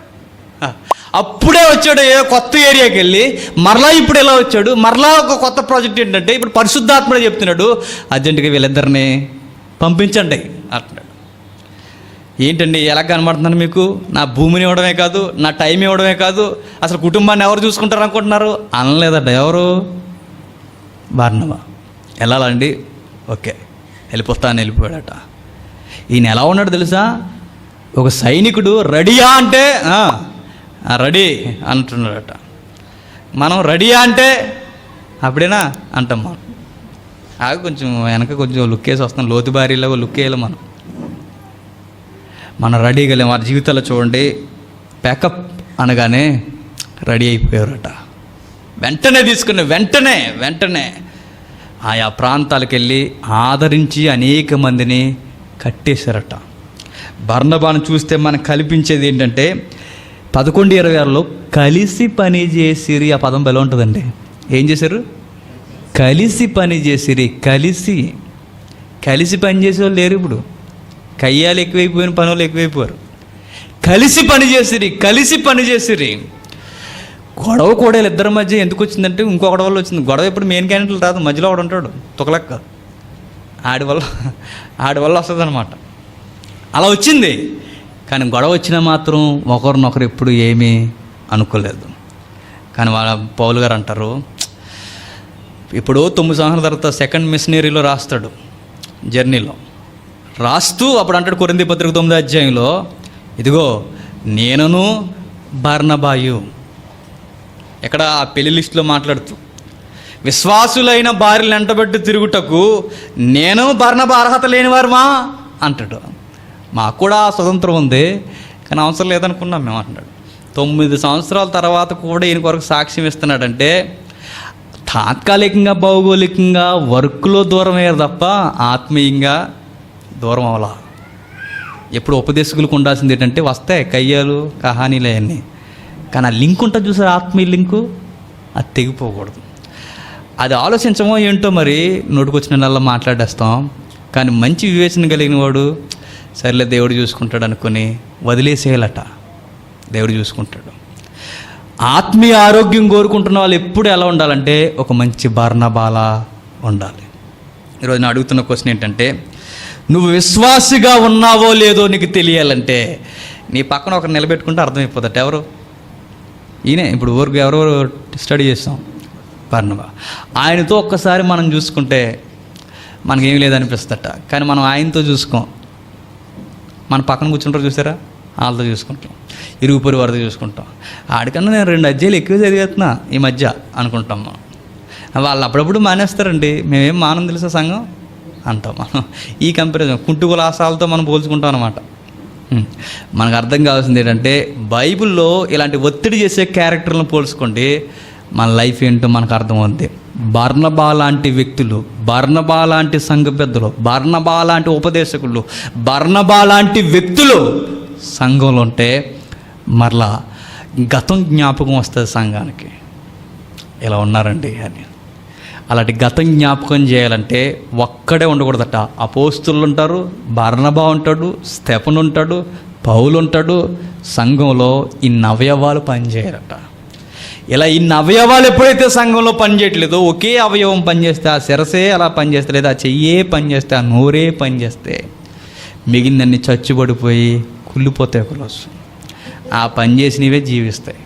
అప్పుడే వచ్చాడు ఏ కొత్త ఏరియాకి వెళ్ళి, మరలా ఇప్పుడు ఎలా వచ్చాడు? మరలా ఒక కొత్త ప్రాజెక్ట్ ఏంటంటే ఇప్పుడు పరిశుద్ధాత్మడే చెప్తున్నాడు, అర్జెంటుగా వీళ్ళిద్దరిని పంపించండి అంటున్నాడు. ఏంటండి ఎలా కనబడుతున్నాను మీకు? నా భూమిని ఇవ్వడమే కాదు, నా టైం ఇవ్వడమే కాదు, అసలు కుటుంబాన్ని ఎవరు చూసుకుంటారు అనుకుంటున్నారు అనలేదట. ఎవరు? బర్నబా. వెళ్ళాలండి, ఓకే వెళ్ళిపోతాను వెళ్ళిపోయాడట. ఈయన ఎలా ఉన్నాడు తెలుసా? ఒక సైనికుడు రెడీయా అంటే రెడీ అంటున్నాడట. మనం రెడీయా అంటే అప్పుడేనా అంటాం. మనం కొంచెం వెనక కొంచెం లుక్ వేసి వస్తాం, లోతు భారీలాగా లుక్ వేయాలి. మనం రెడీగా లేము. వారి జీవితాల్లో చూడండి, ప్యాకప్ అనగానే రెడీ అయిపోయారట. వెంటనే తీసుకుని వెంటనే ఆయా ప్రాంతాలకు వెళ్ళి ఆదరించి అనేక మందిని కట్టేశారట. బర్నబాను చూస్తే మనకు కల్పించేది ఏంటంటే 11:26లో కలిసి పని చేసిరి. ఆ పదం బలం ఉంటుందండి. ఏం చేశారు? కలిసి పని చేసిరి. కలిసి పని చేసేవాళ్ళు లేరు ఇప్పుడు. కయ్యాలు ఎక్కువైపోయిన పనులు ఎక్కువైపోయారు. కలిసి పని చేసిరి. గొడవ కూడా ఇద్దరి మధ్య ఎందుకు వచ్చిందంటే ఇంకో గొడవ వల్ల వచ్చింది. గొడవ ఇప్పుడు మెయిన్ క్యాండిడేట్లు రాదు, మధ్యలో ఒకడు ఉంటాడు తుకలక్క, ఆడి వల్ల వస్తుంది అనమాట. అలా వచ్చింది. కానీ గొడవ వచ్చినా మాత్రం ఒకరినొకరు ఎప్పుడు ఏమీ అనుకోలేదు. కానీ వాళ్ళ పౌలు గారు అంటారు, ఇప్పుడు 9 సంవత్సరాల తర్వాత సెకండ్ మిషనరీలో రాస్తాడు, జర్నీలో రాస్తూ అప్పుడు అంటాడు కొరింథీ పత్రిక 9వ అధ్యాయంలో, ఇదిగో నేనును బర్నబాయు. ఎక్కడ? ఆ పెళ్లి లిస్టులో మాట్లాడుతూ విశ్వాసులైన భార్యలు వెంటబెట్టి తిరుగుటకు నేను బర్నబా అర్హత లేనివారమా అంటాడు. మాకు కూడా స్వతంత్రం ఉంది, కానీ అవసరం లేదనుకున్నాం మేము అంటున్నాడు. 9 సంవత్సరాల తర్వాత కూడా ఈయన కొరకు సాక్ష్యం ఇస్తున్నాడంటే తాత్కాలికంగా భౌగోళికంగా వర్క్లో దూరం అయ్యారు తప్ప ఆత్మీయంగా దూరం అవలా. ఎప్పుడు ఉపదేశకులకు ఉండాల్సింది ఏంటంటే వస్తాయి కయ్యాలు కహానీలు అవన్నీ, కానీ ఆ లింక్ ఉంటుంది చూసారు, ఆత్మీయ లింకు, అది తెగిపోకూడదు. అది ఆలోచించమో ఏంటో మరి, నోటికొచ్చిన నెలలో మాట్లాడేస్తాం. కానీ మంచి వివేచన కలిగిన వాడు సర్లే దేవుడు చూసుకుంటాడు అనుకొని వదిలేసేయాలట. దేవుడు చూసుకుంటాడు. ఆత్మీయ ఆరోగ్యం కోరుకుంటున్న వాళ్ళు ఎప్పుడు ఎలా ఉండాలంటే ఒక మంచి బర్నబాలా ఉండాలి. ఈరోజు నేను అడుగుతున్న క్వశ్చన్ ఏంటంటే, నువ్వు విశ్వాసిగా ఉన్నావో లేదో నీకు తెలియాలంటే నీ పక్కన ఒకరు నిలబెట్టుకుంటే అర్థమైపోదట. ఎవరు? ఈయనే. ఇప్పుడు ఊరికి ఎవరెవరు స్టడీ చేస్తాం, బర్నబా. ఆయనతో ఒక్కసారి మనం చూసుకుంటే మనకేం లేదనిపిస్తట. కానీ మనం ఆయనతో చూసుకోం, మన పక్కన కూర్చుంటారు చూసారా, వాళ్ళతో చూసుకుంటాం, ఇరుగు పొరుగు వారితో చూసుకుంటాం. ఆడికన్నా నేను 2 అధ్యాయులు ఎక్కువ చదివేస్తున్నా ఈ మధ్య అనుకుంటాం మనం. వాళ్ళు అప్పుడప్పుడు మానేస్తారండి, మేమేం మానం తెలుసా సంఘం అంటాం మనం. ఈ కంపారిజన్ కుంటుకులాసాలతో మనం పోల్చుకుంటాం అన్నమాట. మనకు అర్థం కావాల్సింది ఏంటంటే బైబిల్లో ఇలాంటి ఒత్తిడి చేసే క్యారెక్టర్లను పోల్చుకోండి, మన లైఫ్ ఏంటో మనకు అర్థమవుద్ది. బర్నబా లాంటి వ్యక్తులు, బర్నబా లాంటి సంఘ పెద్దలు, బర్నబా లాంటి ఉపదేశకులు, బర్నబా లాంటి వ్యక్తులు సంఘంలో ఉంటే మరలా గతం జ్ఞాపకం వస్తుంది సంఘానికి. ఇలా ఉన్నారండి అని. అలాంటి గతం జ్ఞాపకం చేయాలంటే ఒక్కడే ఉండకూడదట. అపోస్తులు ఉంటారు, బర్నబా ఉంటాడు, స్తెఫను ఉంటాడు, పౌలు ఉంటాడు. సంఘంలో ఇన్ని అవయవాలు పనిచేయాలట. ఇలా ఇన్ని అవయవాలు ఎప్పుడైతే సంఘంలో పనిచేయట్లేదో, ఒకే అవయవం పనిచేస్తే ఆ శిరసే అలా పనిచేస్తే, లేదా ఆ చెయ్యే పనిచేస్తే, ఆ నోరే పనిచేస్తే మిగిలినన్ని చచ్చుబడిపోయి కుళ్ళిపోతాయి ఒకరోజు. ఆ పనిచేసినవే జీవిస్తాయి.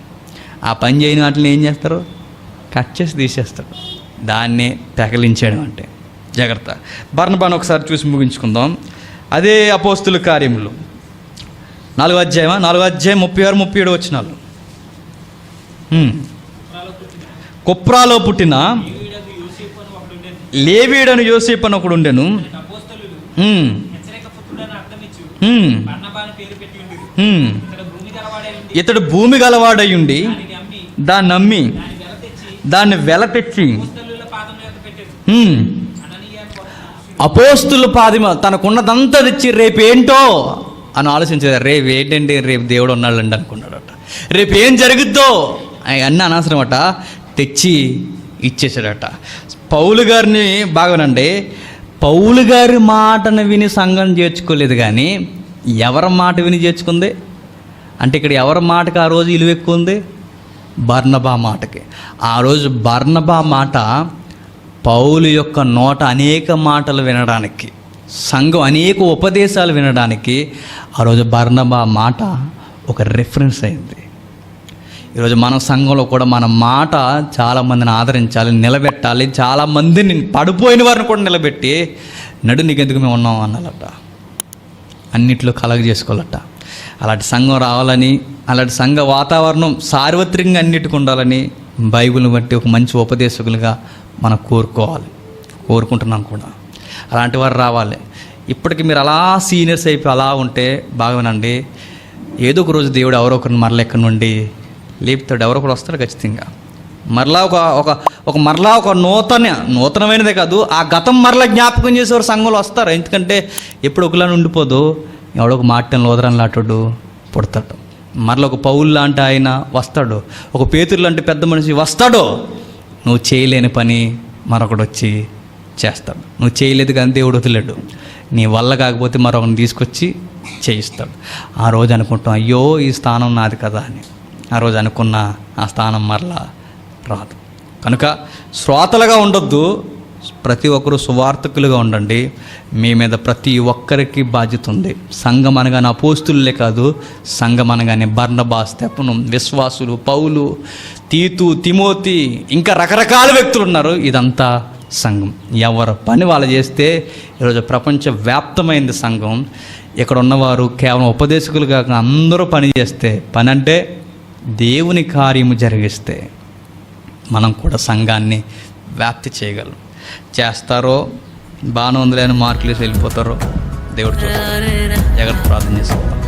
ఆ పని చేయని వాటిని ఏం చేస్తారు? కట్ చేసి తీసేస్తారు. దాన్నే పెకలించేయడం అంటే. జాగ్రత్త. బర్నబాను ఒకసారి చూసి ముగించుకుందాం. అదే అపోస్తుల కార్యములు 4వ అధ్యాయం 36-37 వచనాలు. కుప్రాలో పుట్టిన లేవీయుడను యోసేపు అని ఒకడు ఉండెను. ఇతడు భూమి గలవాడయుండి దాన్ని నమ్మి దాన్ని వెల తెచ్చి అపోస్తుల పాదం తనకున్నదంతా తెచ్చి రేపేంటో అని ఆలోచించారు. రేపు ఏంటండి, రేపు దేవుడు ఉన్నాడండి అనుకున్నాడట. రేపు ఏం జరుగుద్దో అన్నీ అనవసరమట, తెచ్చి ఇచ్చేసాడట. పౌలు గారిని బాగానండి, పౌలు గారి మాటను విని సంఘం చేర్చుకోలేదు, కానీ ఎవరి మాట విని చేర్చుకుంది అంటే ఇక్కడ ఎవరి మాటకి ఆ రోజు విలువ ఎక్కువ ఉంది? బర్నబా మాటకి. ఆ రోజు బర్నబా మాట పౌలు యొక్క నోట అనేక మాటలు వినడానికి, సంఘం అనేక ఉపదేశాలు వినడానికి ఆ రోజు బర్నబా మాట ఒక రిఫరెన్స్ అయింది. ఈరోజు మన సంఘంలో కూడా మన మాట చాలామందిని ఆదరించాలి, నిలబెట్టాలి. చాలామందిని పడిపోయిన వారిని కూడా నిలబెట్టి నీకెందుకు మేము ఉన్నాం అనాలట, అన్నిట్లో కలగ చేసుకోవాలట. అలాంటి సంఘం రావాలని, అలాంటి సంఘ వాతావరణం సార్వత్రికంగా అన్నిటికి ఉండాలని బైబిల్ని బట్టి ఒక మంచి ఉపదేశకులుగా మనం కోరుకుంటున్నాం కూడా. అలాంటి వారు రావాలి. ఇప్పటికి మీరు అలా సీనియర్స్ అయిపోయి అలా ఉంటే బాగానండి, ఏదో ఒక రోజు దేవుడు ఎవరో ఒకరిని మరల ఎక్కడి నుండి లేపుతాడు. ఎవరో ఒకరు వస్తాడు ఖచ్చితంగా. మరలా ఒక నూతనమైనదే కాదు, ఆ గతం మరలా జ్ఞాపకం చేసేవారు సంఘంలో వస్తారు. ఎందుకంటే ఎప్పుడు ఒకలా ఉండిపోదు, ఎవడో ఒక మాటను లోదరని లాంటాడు పుడతాడు. మరలా ఒక పౌలు లాంటి ఆయన వస్తాడు, ఒక పేతురు లాంటి పెద్ద మనిషి వస్తాడు. నువ్వు చేయలేని పని మరొకడు వచ్చి చేస్తాడు. నువ్వు చేయలేదు కానీ దేవుడు వదిలేడు. నీ వల్ల కాకపోతే మరొకరిని తీసుకొచ్చి చేయిస్తాడు. ఆ రోజు అనుకుంటాం, అయ్యో ఈ స్థానం నాది కదా అని. ఆ రోజు అనుకున్న ఆ స్థానం మరలా రాదు. కనుక శ్రోతలుగా ఉండొద్దు, ప్రతి ఒక్కరూ సువార్తకులుగా ఉండండి. మీ మీద ప్రతి ఒక్కరికి బాధ్యత ఉంది. సంఘం అనగానే అపోస్తులే కాదు, సంఘం అనగానే బర్నబా, స్తెఫను, విశ్వాసులు, పౌలు, తీతు, తిమోతి, ఇంకా రకరకాల వ్యక్తులు ఉన్నారు. ఇదంతా సంఘం. ఎవరి పని వాళ్ళు చేస్తే ఈరోజు ప్రపంచవ్యాప్తమైంది సంఘం. ఇక్కడ ఉన్నవారు కేవలం ఉపదేశకులు కాక అందరూ పని చేస్తే, పని అంటే దేవుని కార్యము జరిగిస్తే మనం కూడా సంఘాన్ని వ్యాప్తి చేయగలం. చేస్తారో బాగానే ఉందిలేని మార్కులు వేసి వెళ్ళిపోతారో దేవుడు చూస్తారు. జాగ్రత్త. ప్రార్థన చేసుకోవాలి.